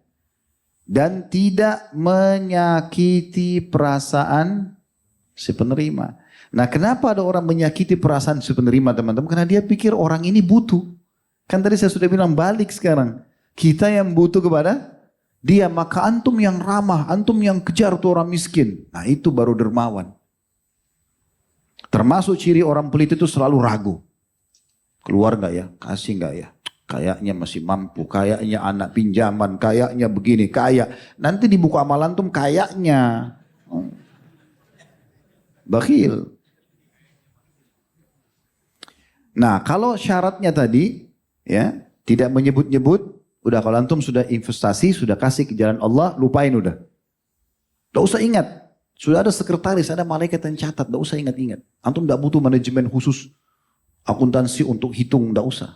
dan tidak menyakiti perasaan si penerima. Nah kenapa ada orang menyakiti perasaan si penerima teman-teman? Karena dia pikir orang ini butuh. Kan tadi saya sudah bilang balik sekarang. Kita yang butuh kepada dia, maka antum yang ramah, antum yang kejar tuh orang miskin. Nah itu baru dermawan. Termasuk ciri orang pelit itu selalu ragu. Keluar gak ya? Kasih gak ya? Kayaknya masih mampu, kayaknya anak pinjaman, kayaknya begini, kayak. Nanti di buku amal antum kayaknya. Bakhil. Nah, kalau syaratnya tadi ya, tidak menyebut-nyebut, udah kalau antum sudah investasi, sudah kasih ke jalan Allah, lupain udah. Tidak usah ingat. Sudah ada sekretaris, ada malaikat yang catat, tidak usah ingat-ingat. Antum tidak butuh manajemen khusus, akuntansi untuk hitung, tidak usah.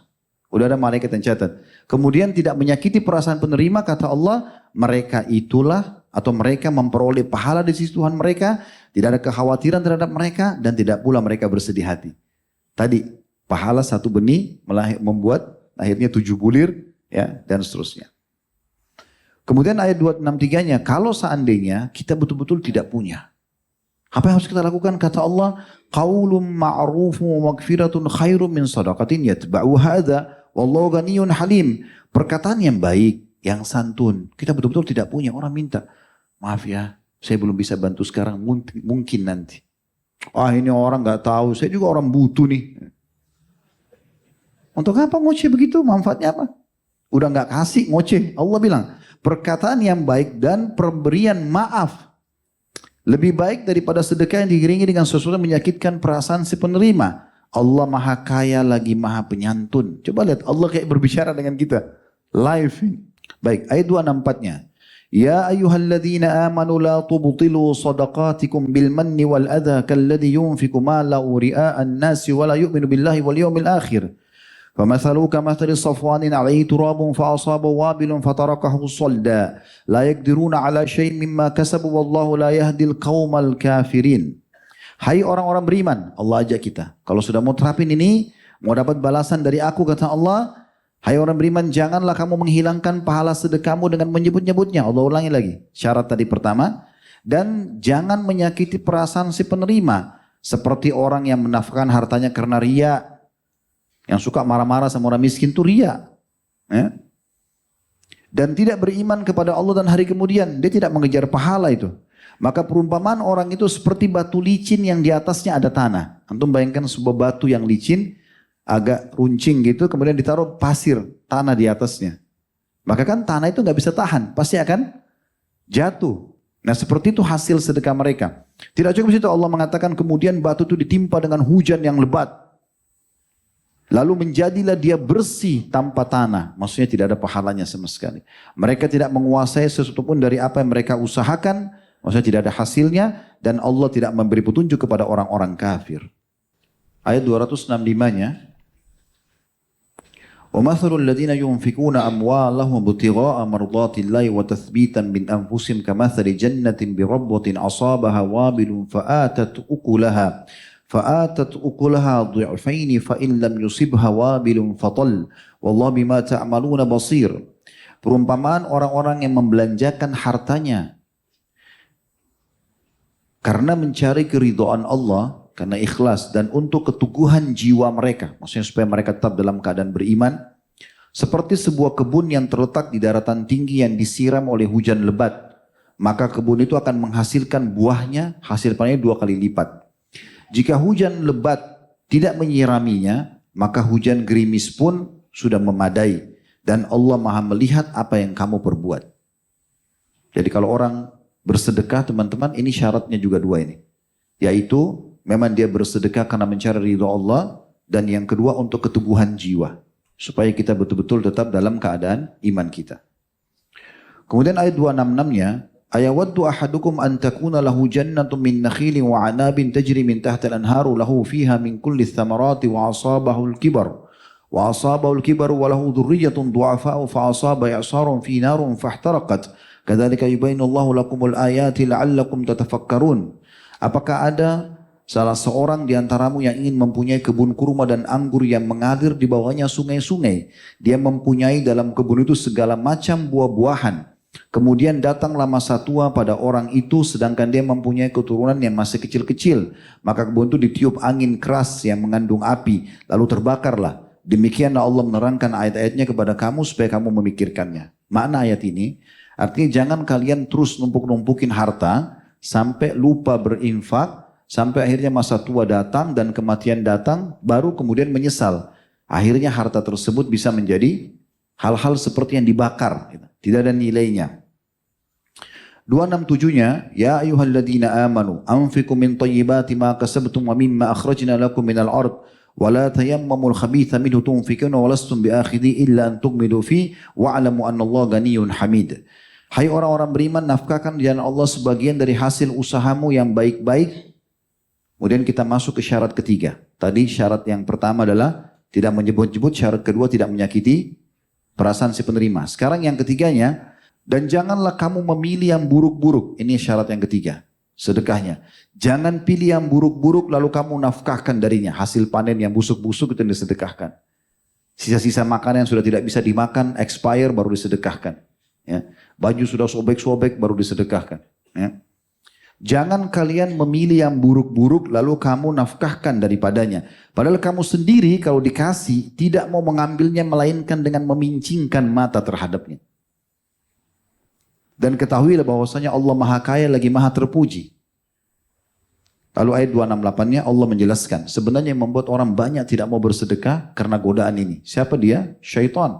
Udah ada malaikat yang catat. Kemudian tidak menyakiti perasaan penerima, kata Allah, mereka itulah, atau mereka memperoleh pahala di sisi Tuhan mereka, tidak ada kekhawatiran terhadap mereka, dan tidak pula mereka bersedih hati. Tadi, pahala satu benih membuat akhirnya 7 bulir, ya, dan seterusnya. Kemudian ayat 263-nya, kalau seandainya kita betul-betul tidak punya, apa yang harus kita lakukan? Kata Allah, qaulun ma'rufun wa maghfiratun khairum min shadaqatin yatba'u hadza wallahu ghaniyyun halim. Perkataan yang baik, yang santun. Kita betul-betul tidak punya, orang minta, maaf ya, saya belum bisa bantu sekarang, mungkin nanti. Ah, ini orang nggak tahu, saya juga orang butuh nih. Untuk apa ngoceh begitu? Manfaatnya apa? Udah nggak kasih, ngoceh. Allah bilang, perkataan yang baik dan pemberian maaf lebih baik daripada sedekah yang diiringi dengan sesuatu yang menyakitkan perasaan si penerima. Allah maha kaya lagi maha penyantun. Coba lihat Allah kayak berbicara dengan kita. Live. Baik, ayat 264-nya. Ya ayyuhalladzina amanu la tubtilu sadaqatikum bil manni wal adha kalladhi yunfiku malahu ria'an nasi wa la yu'minu billahi wal yawmil akhir. فَمَثَلُوا كَمَثَلِ صَفْوَانٍ عَلَيْهِ تُرَابٌ فَأَصَابَهُ وَابِلٌ فَتَرَكَهُ صَلْدًا لَا يَقْدِرُونَ عَلَى شَيْءٍ مِّمَّا كَسَبُوا وَاللَّهُ لَا يَهْدِي الْقَوْمَ الْكَافِرِينَ. Hai orang-orang beriman, Allah ajak kita. Kalau sudah mau terapin ini, mau dapat balasan dari aku, kata Allah, hai orang beriman, janganlah kamu menghilangkan pahala sedekahmu dengan menyebut-nyebutnya. Allah ulangi lagi, syarat tadi pertama. Dan jangan menyakiti perasaan si penerima, seperti orang yang menafkahkan hartanya karena riya. Yang suka marah-marah sama orang miskin itu riya. Ya? Dan tidak beriman kepada Allah dan hari kemudian. Dia tidak mengejar pahala itu. Maka perumpamaan orang itu seperti batu licin yang di atasnya ada tanah. Antum bayangkan sebuah batu yang licin, agak runcing gitu, kemudian ditaruh pasir, tanah di atasnya. Maka kan tanah itu nggak bisa tahan, pasti akan jatuh. Nah seperti itu hasil sedekah mereka. Tidak cukup situ, Allah mengatakan kemudian batu itu ditimpa dengan hujan yang lebat. Lalu menjadilah dia bersih tanpa tanah. Maksudnya tidak ada pahalanya sama sekali. Mereka tidak menguasai sesuatu pun dari apa yang mereka usahakan. Maksudnya tidak ada hasilnya. Dan Allah tidak memberi petunjuk kepada orang-orang kafir. Ayat 265-nya. وَمَثَلُ الَّذِينَ يُنْفِقُونَ أَمْوَالَهُمْ ابْتِغَاءَ مَرْضَاتِ اللَّهِ وَتَثْبِيتًا مِنْ أَنْفُسِهِمْ كَمَثَلِ جَنَّةٍ بِرَبْوَةٍ أَصَابَهَا وَابِلٌ فآتت أكلها ضعفين فإن لم يصبها وابل فطل والله بما تعملون بصير. Perumpamaan orang-orang yang membelanjakan hartanya karena mencari keridhaan Allah, karena ikhlas dan untuk keteguhan jiwa mereka, maksudnya supaya mereka tetap dalam keadaan beriman, seperti sebuah kebun yang terletak di daratan tinggi yang disiram oleh hujan lebat, maka kebun itu akan menghasilkan buahnya, hasil panennya 2 kali lipat. Jika hujan lebat tidak menyiraminya, maka hujan gerimis pun sudah memadai. Dan Allah maha melihat apa yang kamu perbuat. Jadi kalau orang bersedekah teman-teman, ini syaratnya juga 2 ini. Yaitu memang dia bersedekah karena mencari ridha Allah. Dan yang kedua untuk keteguhan jiwa. Supaya kita betul-betul tetap dalam keadaan iman kita. Kemudian ayat 266-nya. Ayawaddu ahadukum an takuna lahu jannatun min nakhilin wa anabin tajri min tahta al-anharu lahu fiha min kulli thamarati wa asabahu al-kibar wa lahu dhurriyyatun du'afa'u fa asaba i'sarun fi narun fahtaraqat kadzalika yubayyinu Allahu lakumul ayati la'allakum tatafakkarun. Apakah ada salah seorang di antaramu yang ingin mempunyai kebun kurma dan anggur yang mengalir di bawahnya sungai-sungai? Dia mempunyai dalam kebun itu segala macam buah-buahan. Kemudian datanglah masa tua pada orang itu sedangkan dia mempunyai keturunan yang masih kecil-kecil. Maka kebun itu ditiup angin keras yang mengandung api. Lalu terbakarlah. Demikianlah Allah menerangkan ayat-ayatnya kepada kamu supaya kamu memikirkannya. Makna ayat ini, artinya jangan kalian terus numpuk-numpukin harta sampai lupa berinfak. Sampai akhirnya masa tua datang dan kematian datang baru kemudian menyesal. Akhirnya harta tersebut bisa menjadi hal-hal seperti yang dibakar. Tidak ada nilainya. 267-nya, ya ayyuhalladzina amanu anfiqu min thayyibati ma kasabtum wa mimma akhrajna lakum minal ard wa la tayammamul khabitha minhu tunfikuna wa lastum biakhidhi illa an tughmidu fi wa'lamu annallaha ganiyyun hamid. Hai orang-orang beriman, nafkahkan di jalan Allah sebagian dari hasil usahamu yang baik-baik. Kemudian kita masuk ke syarat ketiga. Tadi syarat yang pertama adalah tidak menyebut-nyebut, syarat kedua tidak menyakiti perasaan si penerima. Sekarang yang ketiganya, dan janganlah kamu memilih yang buruk-buruk. Ini syarat yang ketiga, sedekahnya. Jangan pilih yang buruk-buruk lalu kamu nafkahkan darinya. Hasil panen yang busuk-busuk itu disedekahkan. Sisa-sisa makanan yang sudah tidak bisa dimakan, expire baru disedekahkan. Ya. Baju sudah sobek-sobek baru disedekahkan. Ya. Jangan kalian memilih yang buruk-buruk lalu kamu nafkahkan daripadanya. Padahal kamu sendiri kalau dikasih tidak mau mengambilnya melainkan dengan memincingkan mata terhadapnya. Dan ketahuilah bahwasanya Allah Maha Kaya lagi Maha Terpuji. Lalu ayat 268-nya Allah menjelaskan. Sebenarnya yang membuat orang banyak tidak mau bersedekah karena godaan ini. Siapa dia? Syaitan.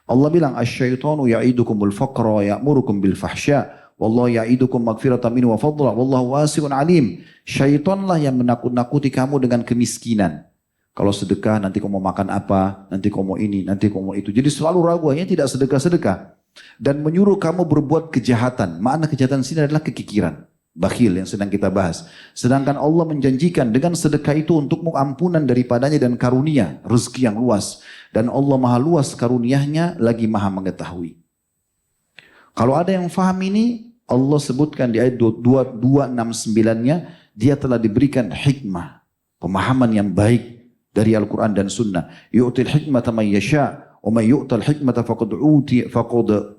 Allah bilang, asyaitanu ya'idukumul faqra ya'murukum bil fahsya. Wallahu ya'idukum magfiratan minhu wa fadla. Wallahu wasi'un alim. Syaitanlah yang menakut-nakuti kamu dengan kemiskinan. Kalau sedekah nanti kamu mau makan apa, nanti kamu mau ini, nanti kamu mau itu. Jadi selalu ragu, hanya tidak sedekah-sedekah. Dan menyuruh kamu berbuat kejahatan. Makna kejahatan sini adalah kekikiran. Bakhil yang sedang kita bahas. Sedangkan Allah menjanjikan dengan sedekah itu untukmu ampunan daripadanya dan karunia. Rezeki yang luas. Dan Allah maha luas karuniahnya lagi maha mengetahui. Kalau ada yang faham ini, Allah sebutkan di ayat 269-nya, dia telah diberikan hikmah. Pemahaman yang baik dari Al-Quran dan Sunnah. Yu'til hikmata man yasha'. وَمَنْ يُؤْتَ الْحِكْمَةَ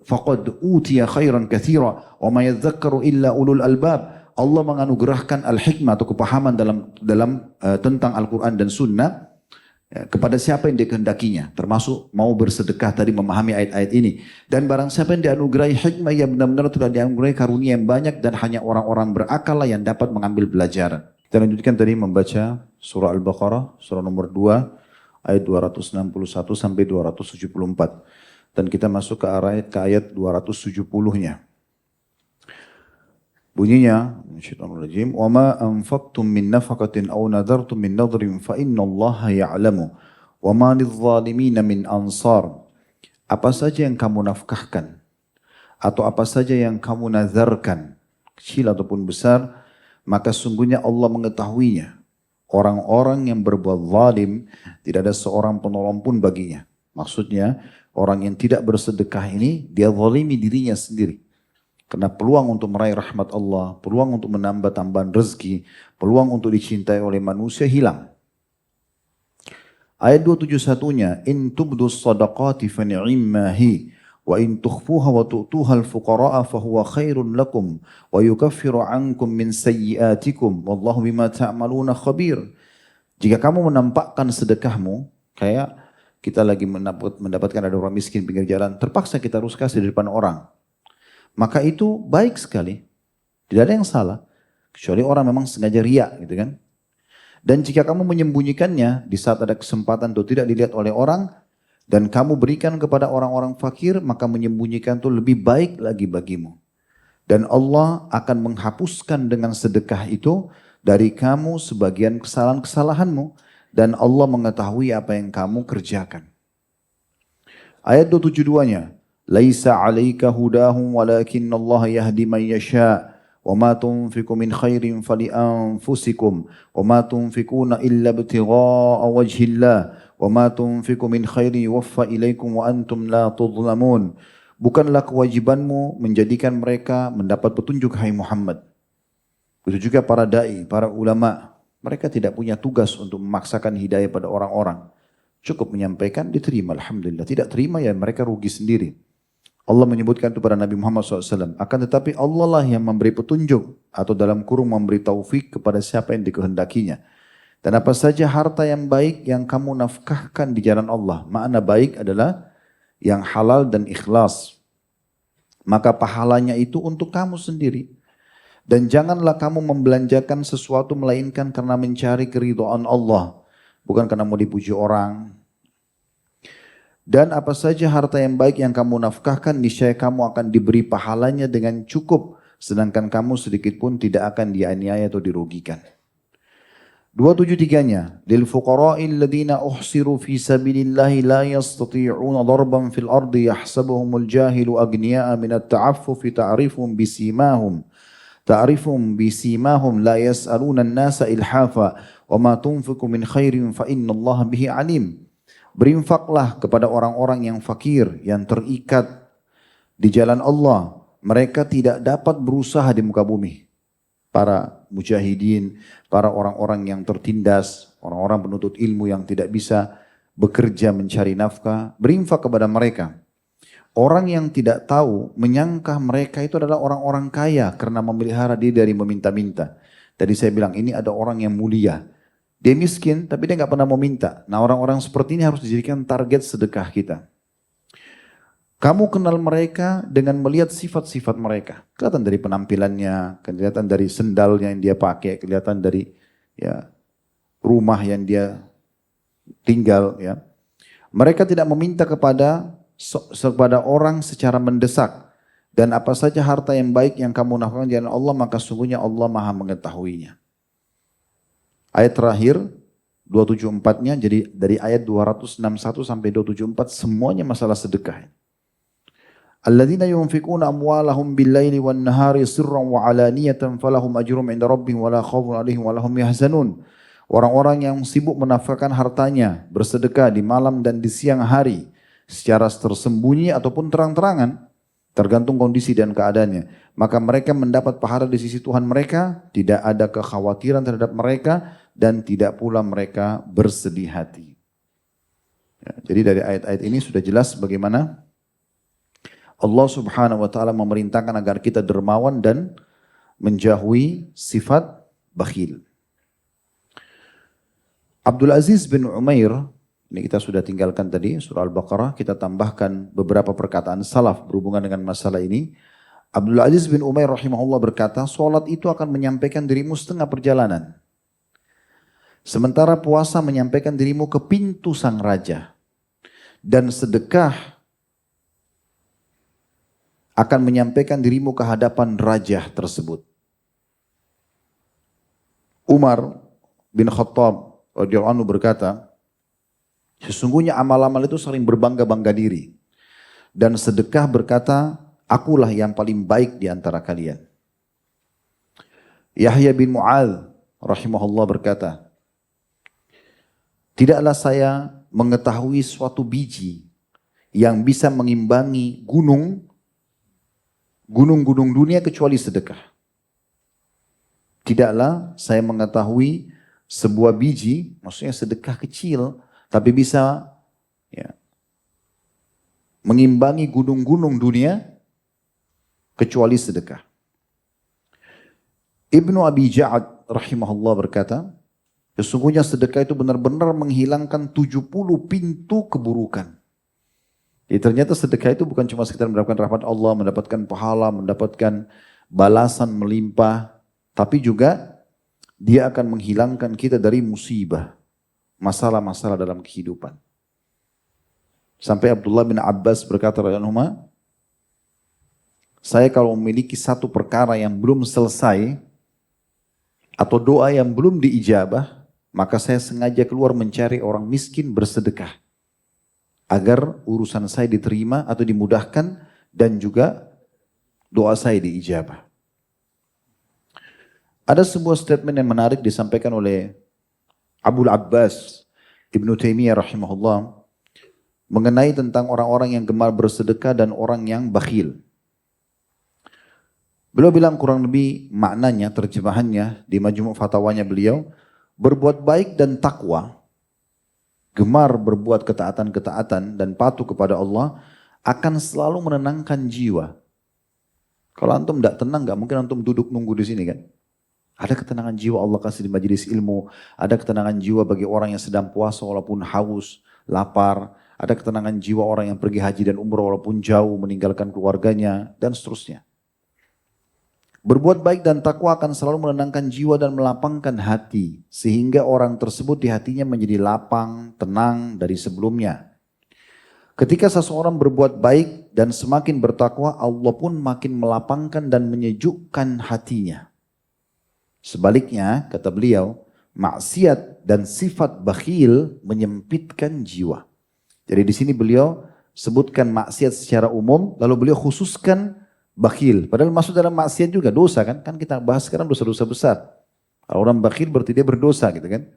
فَقَدْ أُوتِيَ خَيْرًا كَثِيرًا وَمَا يَذَّكَّرُ إِلَّا أُولُو الْأَلْبَابِ. Allah menganugerahkan al-hikmah atau kepahaman tentang Al-Quran dan Sunnah kepada siapa yang dikehendakinya, termasuk mau bersedekah tadi, memahami ayat-ayat ini. Dan barang siapa yang dianugerahi hikmah yang benar-benar telah dianugerahi karunia yang banyak, dan hanya orang-orang berakal lah yang dapat mengambil pelajaran. Kita lanjutkan tadi membaca surah Al-Baqarah, surah nomor 2, ayat 261 sampai 274. Dan kita masuk ke ayat 270-nya. Bunyinya, Syaitanirrajim, "Wa ma anfaqtum min nafaqatin aw nadartum min nadrin fa innallaha ya'lamu wa ma lidh-dhalimin min ansar." Apa saja yang kamu nafkahkan atau apa saja yang kamu nazarkan, kecil ataupun besar, maka sungguhnya Allah mengetahuinya. Orang-orang yang berbuat zalim, tidak ada seorang penolong pun baginya. Maksudnya, orang yang tidak bersedekah ini, dia zalimi dirinya sendiri. Karena peluang untuk meraih rahmat Allah, peluang untuk menambah tambahan rezeki, peluang untuk dicintai oleh manusia hilang. Ayat 271-nya, "In tubdus sadaqati fa ni'immahi, wa in tukhfuha wa tu'tuha al-fuqara'a fa huwa khairun lakum, wa yukaffiru 'ankum min sayyi'atikum, wallahu bima ta'maluna khabir." Jika kamu menampakkan sedekahmu, kayak kita lagi mendapatkan ada orang miskin pinggir jalan, terpaksa kita harus kasih di depan orang. Maka itu baik sekali. Tidak ada yang salah. Kecuali orang memang sengaja riak gitu kan. Dan jika kamu menyembunyikannya di saat ada kesempatan itu tidak dilihat oleh orang, dan kamu berikan kepada orang-orang fakir, maka menyembunyikan itu lebih baik lagi bagimu. Dan Allah akan menghapuskan dengan sedekah itu dari kamu sebagian kesalahan-kesalahanmu. Dan Allah mengetahui apa yang kamu kerjakan. Ayat 272-nya. "Laisa 'alaika hudahum walakinnallaha yahdi man yasha' wa ma tunfiqu min khairin fali anfusikum wa ma tunfiquna illa ibtigha'a wajhillah wa ma tunfiqu min khairin yuwaffa ilaikum wa antum la tudhlamun." Bukanlah kewajibanmu menjadikan mereka mendapat petunjuk, hai Muhammad. Begitu juga para dai, para ulama, mereka tidak punya tugas untuk memaksakan hidayah pada orang-orang. Cukup menyampaikan, diterima, alhamdulillah. Tidak terima ya mereka rugi sendiri. Allah menyebutkan itu pada Nabi Muhammad SAW. Akan tetapi Allah lah yang memberi petunjuk atau dalam kurung memberi taufik kepada siapa yang dikehendakinya. Dan apa saja harta yang baik yang kamu nafkahkan di jalan Allah. Makna baik adalah yang halal dan ikhlas. Maka pahalanya itu untuk kamu sendiri. Dan janganlah kamu membelanjakan sesuatu melainkan karena mencari keridhaan Allah. Bukan karena mau dipuji orang. Dan apa saja harta yang baik yang kamu nafkahkan, niscaya kamu akan diberi pahalanya dengan cukup sedangkan kamu sedikit pun tidak akan dianiaya atau dirugikan. 273-nya, lil fuqara'il ladzina uhsiru fi sabilillahi la yastati'una darban fil ardi yahsabuhumul jahilu aghniya'a minat ta'affufi ta'rifuhum bisimahum la yas'aluna an-nasa ilhafa wa ma tunfiqu min khairin fa innallaha bihi alim. Berinfaklah kepada orang-orang yang fakir, yang terikat di jalan Allah. Mereka tidak dapat berusaha di muka bumi. Para mujahidin, para orang-orang yang tertindas, orang-orang penuntut ilmu yang tidak bisa bekerja mencari nafkah, berinfak kepada mereka. Orang yang tidak tahu menyangka mereka itu adalah orang-orang kaya karena memelihara diri dari meminta-minta. Tadi saya bilang ini ada orang yang mulia. Dia miskin tapi dia nggak pernah mau minta. Nah orang-orang seperti ini harus dijadikan target sedekah kita. Kamu kenal mereka dengan melihat sifat-sifat mereka. Kelihatan dari penampilannya, kelihatan dari sendalnya yang dia pakai, kelihatan dari ya rumah yang dia tinggal. Ya. Mereka tidak meminta kepada orang secara mendesak. Dan apa saja harta yang baik yang kamu nafkahkan di jalan Allah, maka sungguhnya Allah maha mengetahuinya. Ayat terakhir, 274-nya, jadi dari ayat 261 sampai 274, semuanya masalah sedekah. Alladzina yunfikuna amwalahum bil-laili wan-nahari sirran wa alaniyatan falahum ajrum 'inda rabbihim wala khaufun 'alaihim wala hum yahzanun. Orang-orang yang sibuk menafkahkan hartanya, bersedekah di malam dan di siang hari, secara tersembunyi ataupun terang-terangan, tergantung kondisi dan keadaannya. Maka mereka mendapat pahala di sisi Tuhan mereka, tidak ada kekhawatiran terhadap mereka, dan tidak pula mereka bersedih hati. Ya, jadi dari ayat-ayat ini sudah jelas bagaimana Allah subhanahu wa ta'ala memerintahkan agar kita dermawan dan menjauhi sifat bakhil. Abdul Aziz bin Umair, ini kita sudah tinggalkan tadi, surah Al-Baqarah, kita tambahkan beberapa perkataan salaf berhubungan dengan masalah ini. Abdul Aziz bin Umair rahimahullah berkata, solat itu akan menyampaikan dirimu setengah perjalanan. Sementara puasa menyampaikan dirimu ke pintu sang raja. Dan sedekah akan menyampaikan dirimu ke hadapan raja tersebut. Umar bin Khattab radhiyallahu anhu berkata, sesungguhnya amal-amal itu saling berbangga-bangga diri. Dan sedekah berkata, akulah yang paling baik di antara kalian. Yahya bin Mu'adz rahimahullah berkata, tidaklah saya mengetahui suatu biji yang bisa mengimbangi gunung-gunung dunia kecuali sedekah. Tidaklah saya mengetahui sebuah biji, maksudnya sedekah kecil, tapi bisa ya, mengimbangi gunung-gunung dunia kecuali sedekah. Ibnu Abi Ja'ad rahimahullah berkata, sesungguhnya sedekah itu benar-benar menghilangkan 70 pintu keburukan. Jadi ternyata sedekah itu bukan cuma sekedar mendapatkan rahmat Allah, mendapatkan pahala, mendapatkan balasan melimpah, tapi juga dia akan menghilangkan kita dari musibah, masalah-masalah dalam kehidupan. Sampai Abdullah bin Abbas berkata, saya kalau memiliki satu perkara yang belum selesai, atau doa yang belum diijabah, maka saya sengaja keluar mencari orang miskin bersedekah. Agar urusan saya diterima atau dimudahkan dan juga doa saya diijabah. Ada sebuah statement yang menarik disampaikan oleh Abul Abbas Ibnu Taimiyah rahimahullah mengenai tentang orang-orang yang gemar bersedekah dan orang yang bakhil. Beliau bilang kurang lebih maknanya, terjemahannya di Majmu' Fatwanya beliau, berbuat baik dan takwa, gemar berbuat ketaatan-ketaatan dan patuh kepada Allah akan selalu menenangkan jiwa. Kalau antum tidak tenang, nggak mungkin antum duduk nunggu di sini kan. Ada ketenangan jiwa Allah kasih di majelis ilmu, ada ketenangan jiwa bagi orang yang sedang puasa walaupun haus, lapar, ada ketenangan jiwa orang yang pergi haji dan umrah walaupun jauh meninggalkan keluarganya dan seterusnya. Berbuat baik dan takwa akan selalu menenangkan jiwa dan melapangkan hati. Sehingga orang tersebut di hatinya menjadi lapang, tenang dari sebelumnya. Ketika seseorang berbuat baik dan semakin bertakwa, Allah pun makin melapangkan dan menyejukkan hatinya. Sebaliknya, kata beliau, maksiat dan sifat bakhil menyempitkan jiwa. Jadi di sini beliau sebutkan maksiat secara umum, lalu beliau khususkan bakhil. Padahal masuk dalam maksiat juga dosa kan? Kan kita bahas sekarang dosa-dosa besar. Kalau orang bakhil berarti dia berdosa gitu kan?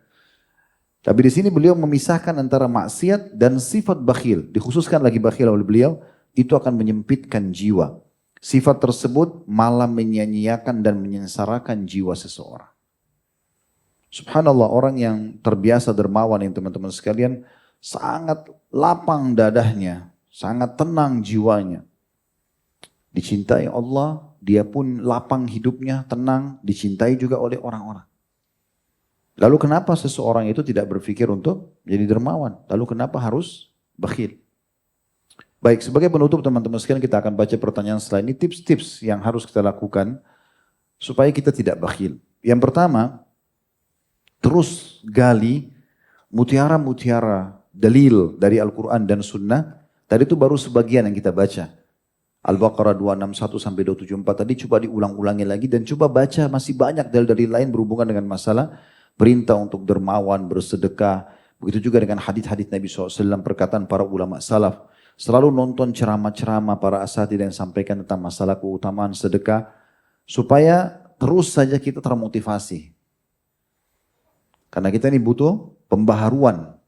Tapi di sini beliau memisahkan antara maksiat dan sifat bakhil. Dikhususkan lagi bakhil oleh beliau, itu akan menyempitkan jiwa. Sifat tersebut malah menyia-nyiakan dan menyengsarakan jiwa seseorang. Subhanallah, orang yang terbiasa dermawan yang teman-teman sekalian, sangat lapang dadahnya, sangat tenang jiwanya. Dicintai Allah, dia pun lapang hidupnya, tenang, dicintai juga oleh orang-orang. Lalu kenapa seseorang itu tidak berpikir untuk menjadi dermawan? Lalu kenapa harus bakhil? Baik, sebagai penutup teman-teman sekalian kita akan baca pertanyaan setelah ini, tips-tips yang harus kita lakukan supaya kita tidak bakhil. Yang pertama, terus gali mutiara-mutiara dalil dari Al-Quran dan Sunnah. Tadi itu baru sebagian yang kita baca. Al-Baqarah 261 sampai 274 tadi coba diulang-ulangi lagi dan coba baca masih banyak dalil-dalil lain berhubungan dengan masalah perintah untuk dermawan, bersedekah. Begitu juga dengan hadis-hadis Nabi SAW, perkataan para ulama salaf. Selalu nonton ceramah-ceramah para asatidz yang sampaikan tentang masalah keutamaan sedekah. Supaya terus saja kita termotivasi. Karena kita ini butuh pembaharuan.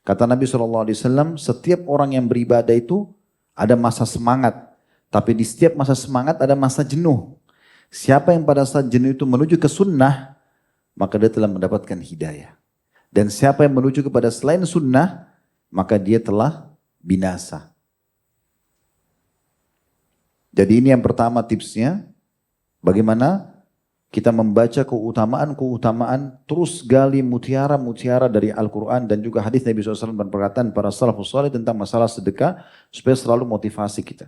Kata Nabi SAW, setiap orang yang beribadah itu ada masa semangat. Tapi di setiap masa semangat ada masa jenuh. Siapa yang pada saat jenuh itu menuju ke sunnah, maka dia telah mendapatkan hidayah. Dan siapa yang menuju kepada selain sunnah, maka dia telah binasa. Jadi ini yang pertama tipsnya, bagaimana kita membaca keutamaan-keutamaan, terus gali mutiara-mutiara dari Al-Quran dan juga hadis Nabi SAW dan perkataan para salafus salih tentang masalah sedekah, supaya selalu motivasi kita.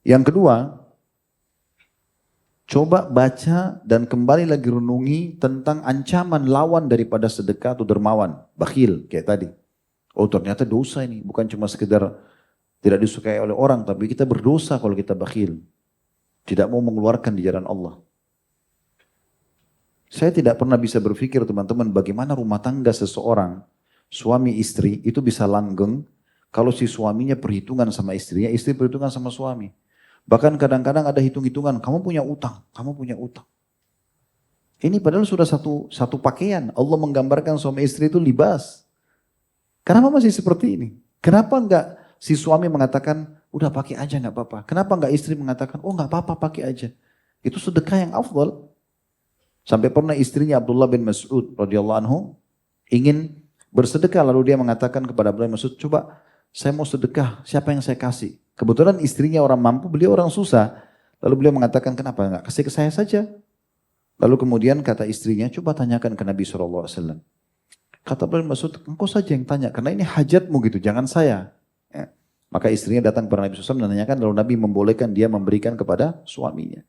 Yang kedua, coba baca dan kembali lagi renungi tentang ancaman lawan daripada sedekah atau dermawan, bakhil kayak tadi. Oh ternyata dosa ini, bukan cuma sekedar tidak disukai oleh orang, tapi kita berdosa kalau kita bakhil. Tidak mau mengeluarkan di jalan Allah. Saya tidak pernah bisa berpikir teman-teman bagaimana rumah tangga seseorang, suami istri itu bisa langgeng kalau si suaminya perhitungan sama istrinya, istri perhitungan sama suami. Bahkan kadang-kadang ada hitung-hitungan, kamu punya utang, kamu punya utang. Ini padahal sudah satu pakaian. Allah menggambarkan suami istri itu libas. Kenapa masih seperti ini? Kenapa enggak si suami mengatakan, udah pakai aja enggak apa-apa. Kenapa enggak istri mengatakan, oh enggak apa-apa pakai aja. Itu sedekah yang afdal. Sampai pernah istrinya Abdullah bin Mas'ud radhiyallahu anhu ingin bersedekah, lalu dia mengatakan kepada Abdullah bin Mas'ud, coba saya mau sedekah, siapa yang saya kasih? Kebetulan istrinya orang mampu, beliau orang susah. Lalu beliau mengatakan, kenapa enggak kasih ke saya saja? Lalu kemudian kata istrinya, coba tanyakan ke Nabi SAW. Kata Abdullah bin Mas'ud, engkau saja yang tanya, karena ini hajatmu gitu, jangan saya. Ya. Maka istrinya datang kepada Nabi SAW dan menanyakan, lalu Nabi membolehkan dia memberikan kepada suaminya.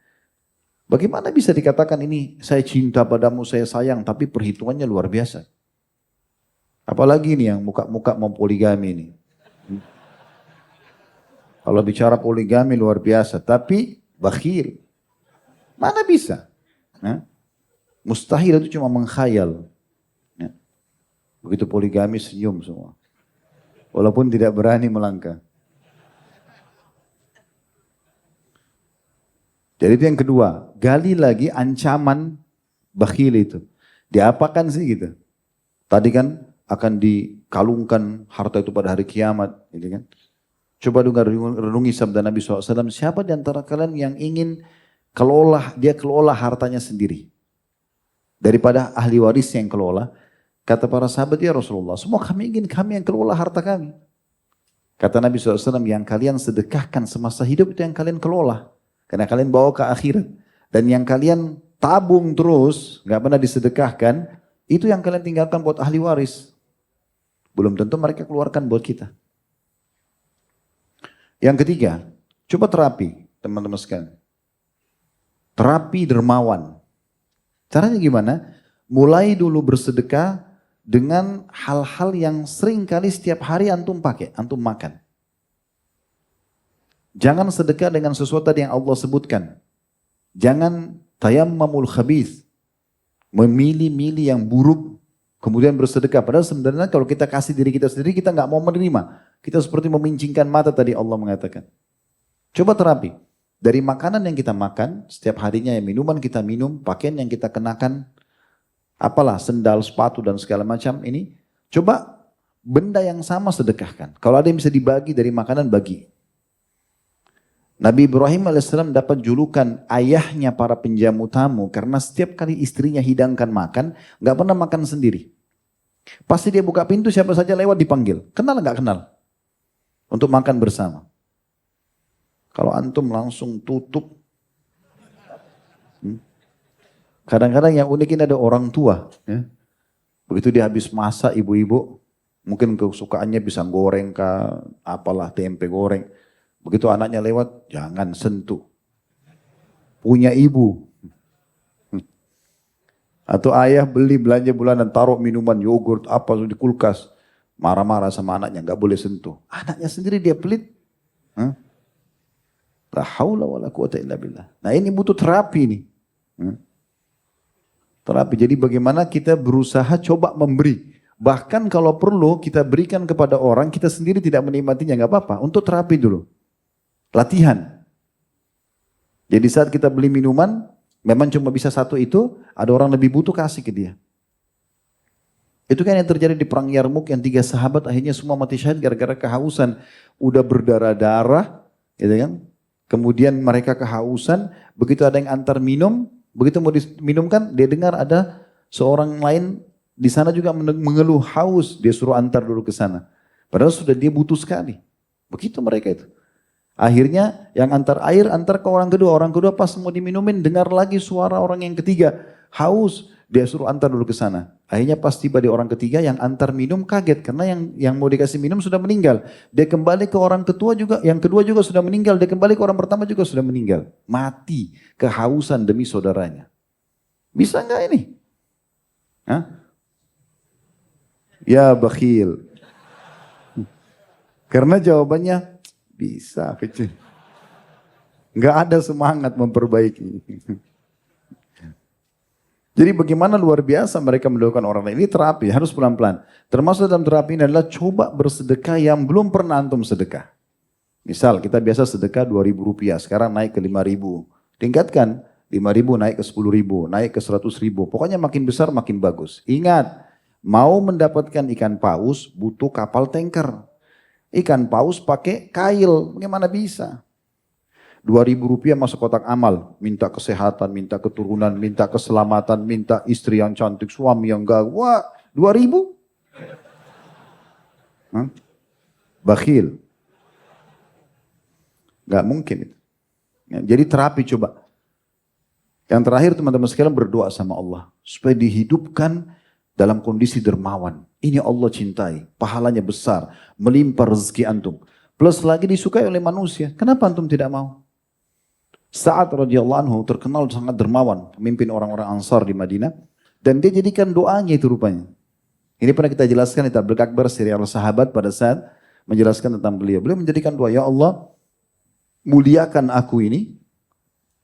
Bagaimana bisa dikatakan ini, saya cinta padamu, saya sayang, tapi perhitungannya luar biasa. Apalagi ini yang muka-muka mau poligami ini. Kalau bicara poligami luar biasa, tapi bakhil. Mana bisa? Nah, mustahil itu cuma mengkhayal. Ya. Begitu poligami senyum semua. Walaupun tidak berani melangkah. Jadi itu yang kedua, gali lagi ancaman bakhil itu. Diapakan sih gitu? Tadi kan akan dikalungkan harta itu pada hari kiamat, gitu kan? Coba juga renungi sabda Nabi SAW, siapa di antara kalian yang ingin dia kelola hartanya sendiri? Daripada ahli waris yang kelola, kata para sahabat, ya Rasulullah, semua kami ingin kami yang kelola harta kami. Kata Nabi SAW, yang kalian sedekahkan semasa hidup itu yang kalian kelola. Karena kalian bawa ke akhirat. Dan yang kalian tabung terus, gak pernah disedekahkan, itu yang kalian tinggalkan buat ahli waris. Belum tentu mereka keluarkan buat kita. Yang ketiga, coba terapi, teman-teman sekalian. Terapi dermawan. Caranya gimana? Mulai dulu bersedekah dengan hal-hal yang sering kali setiap hari antum pakai, antum makan. Jangan sedekah dengan sesuatu yang Allah sebutkan. Jangan tayammamul khabith, memilih-milih yang buruk, kemudian bersedekah. Padahal sebenarnya kalau kita kasih diri kita sendiri, kita nggak mau menerima. Kita seperti memincingkan mata tadi Allah mengatakan. Coba terapi. Dari makanan yang kita makan, setiap harinya yang minuman kita minum, pakaian yang kita kenakan, apalah sendal, sepatu dan segala macam ini, coba benda yang sama sedekahkan. Kalau ada yang bisa dibagi dari makanan, bagi. Nabi Ibrahim alaihissalam dapat julukan ayahnya para penjamu tamu karena setiap kali istrinya hidangkan makan, nggak pernah makan sendiri. Pasti dia buka pintu, siapa saja lewat dipanggil. Kenal nggak kenal? Untuk makan bersama. Kalau antum langsung tutup. Kadang-kadang yang unik ini ada orang tua. Ya. Begitu dia habis masak ibu-ibu, mungkin kesukaannya bisa goreng kah, apalah tempe goreng. Begitu anaknya lewat, jangan sentuh. Punya ibu. Atau ayah beli belanja bulanan, taruh minuman, yogurt, apa di kulkas. Marah-marah sama anaknya, nggak boleh sentuh. Anaknya sendiri dia pelit. La haula wala quwata illa billah. Nah ini butuh terapi nih. Terapi. Jadi bagaimana kita berusaha coba memberi. Bahkan kalau perlu kita berikan kepada orang, kita sendiri tidak menikmatinya, nggak apa-apa. Untuk terapi dulu. Latihan. Jadi saat kita beli minuman, memang cuma bisa satu itu, ada orang lebih butuh, kasih ke dia. Itu kan yang terjadi di perang Yarmuk yang 3 sahabat akhirnya semua mati syahid gara-gara kehausan. Udah berdarah-darah, gitu kan. Kemudian mereka kehausan, begitu ada yang antar minum, begitu mau diminumkan, dia dengar ada seorang lain di sana juga mengeluh haus, dia suruh antar dulu ke sana. Padahal sudah dia butuh sekali. Begitu mereka itu. Akhirnya yang antar air, antar ke orang kedua pas mau diminumin, dengar lagi suara orang yang ketiga, haus, dia suruh antar dulu ke sana. Akhirnya pas tiba di orang ketiga, yang antar minum kaget, karena yang mau dikasih minum sudah meninggal. Dia kembali ke orang ketua juga, yang kedua juga sudah meninggal, dia kembali ke orang pertama juga sudah meninggal. Mati, kehausan demi saudaranya. Bisa nggak ini? Hah? Ya bakhil. Karena jawabannya, bisa kecil. Nggak ada semangat memperbaiki. Jadi bagaimana luar biasa mereka mendoakan orang lain. Ini terapi, harus pelan-pelan. Termasuk dalam terapi ini adalah coba bersedekah yang belum pernah antum sedekah. Misal kita biasa sedekah 2.000 rupiah, sekarang naik ke 5.000. Tingkatkan 5.000 naik ke 10.000, naik ke 100.000. Pokoknya makin besar makin bagus. Ingat, mau mendapatkan ikan paus butuh kapal tanker. Ikan paus pakai kail, bagaimana bisa? 2.000 rupiah masuk kotak amal, minta kesehatan, minta keturunan, minta keselamatan, minta istri yang cantik, suami yang gagah. Wah, 2.000? Bakhil. Gak mungkin itu. Ya, jadi terapi coba. Yang terakhir teman-teman sekalian berdoa sama Allah. Supaya dihidupkan dalam kondisi dermawan. Ini Allah cintai, pahalanya besar, melimpah rezeki antum. Plus lagi disukai oleh manusia. Kenapa antum tidak mau? Sa'ad radhiyallahu anhu terkenal sangat dermawan, pemimpin orang-orang Ansar di Madinah, dan dia jadikan doanya itu rupanya. Ini pernah kita jelaskan di Tabligh Akbar serial sahabat pada saat menjelaskan tentang beliau. Beliau menjadikan doa, ya Allah, muliakan aku ini,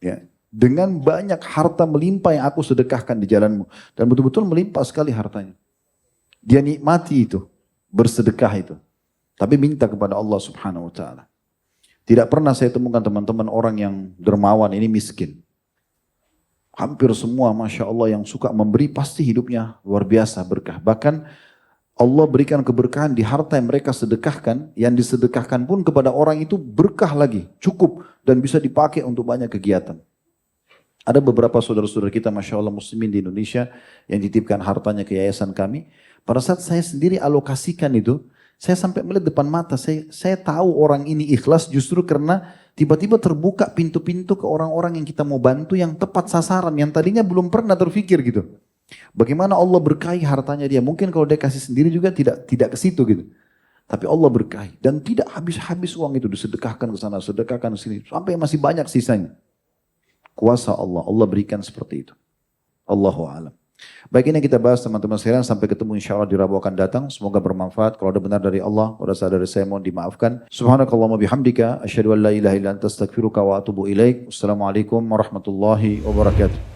ya, dengan banyak harta melimpah yang aku sedekahkan di jalanmu. Dan betul-betul melimpah sekali hartanya. Dia nikmati itu, bersedekah itu. Tapi minta kepada Allah subhanahu wa ta'ala. Tidak pernah saya temukan teman-teman orang yang dermawan ini miskin. Hampir semua Masya Allah yang suka memberi pasti hidupnya luar biasa berkah. Bahkan Allah berikan keberkahan di harta yang mereka sedekahkan. Yang disedekahkan pun kepada orang itu berkah lagi, cukup. Dan bisa dipakai untuk banyak kegiatan. Ada beberapa saudara-saudara kita Masya Allah muslimin di Indonesia yang dititipkan hartanya ke yayasan kami. Pada saat saya sendiri alokasikan itu, saya sampai melihat depan mata, saya tahu orang ini ikhlas justru karena tiba-tiba terbuka pintu-pintu ke orang-orang yang kita mau bantu yang tepat sasaran, yang tadinya belum pernah terfikir gitu. Bagaimana Allah berkahi hartanya dia, mungkin kalau dia kasih sendiri juga tidak ke situ gitu. Tapi Allah berkahi dan tidak habis-habis uang itu disedekahkan ke sana, sedekahkan ke sini, sampai masih banyak sisanya. Kuasa Allah, Allah berikan seperti itu. Allahu a'lam. Baik, ini yang kita bahas teman-teman sekalian. Sampai ketemu insya Allah di Rabu akan datang. Semoga bermanfaat. Kalau ada benar dari Allah, kalau ada salah dari saya mohon dimaafkan. Subhanakallahumma bihamdika asyhadu an la ilaha illa anta astaghfiruka wa atubu ilaik. Wassalamualaikum warahmatullahi wabarakatuh.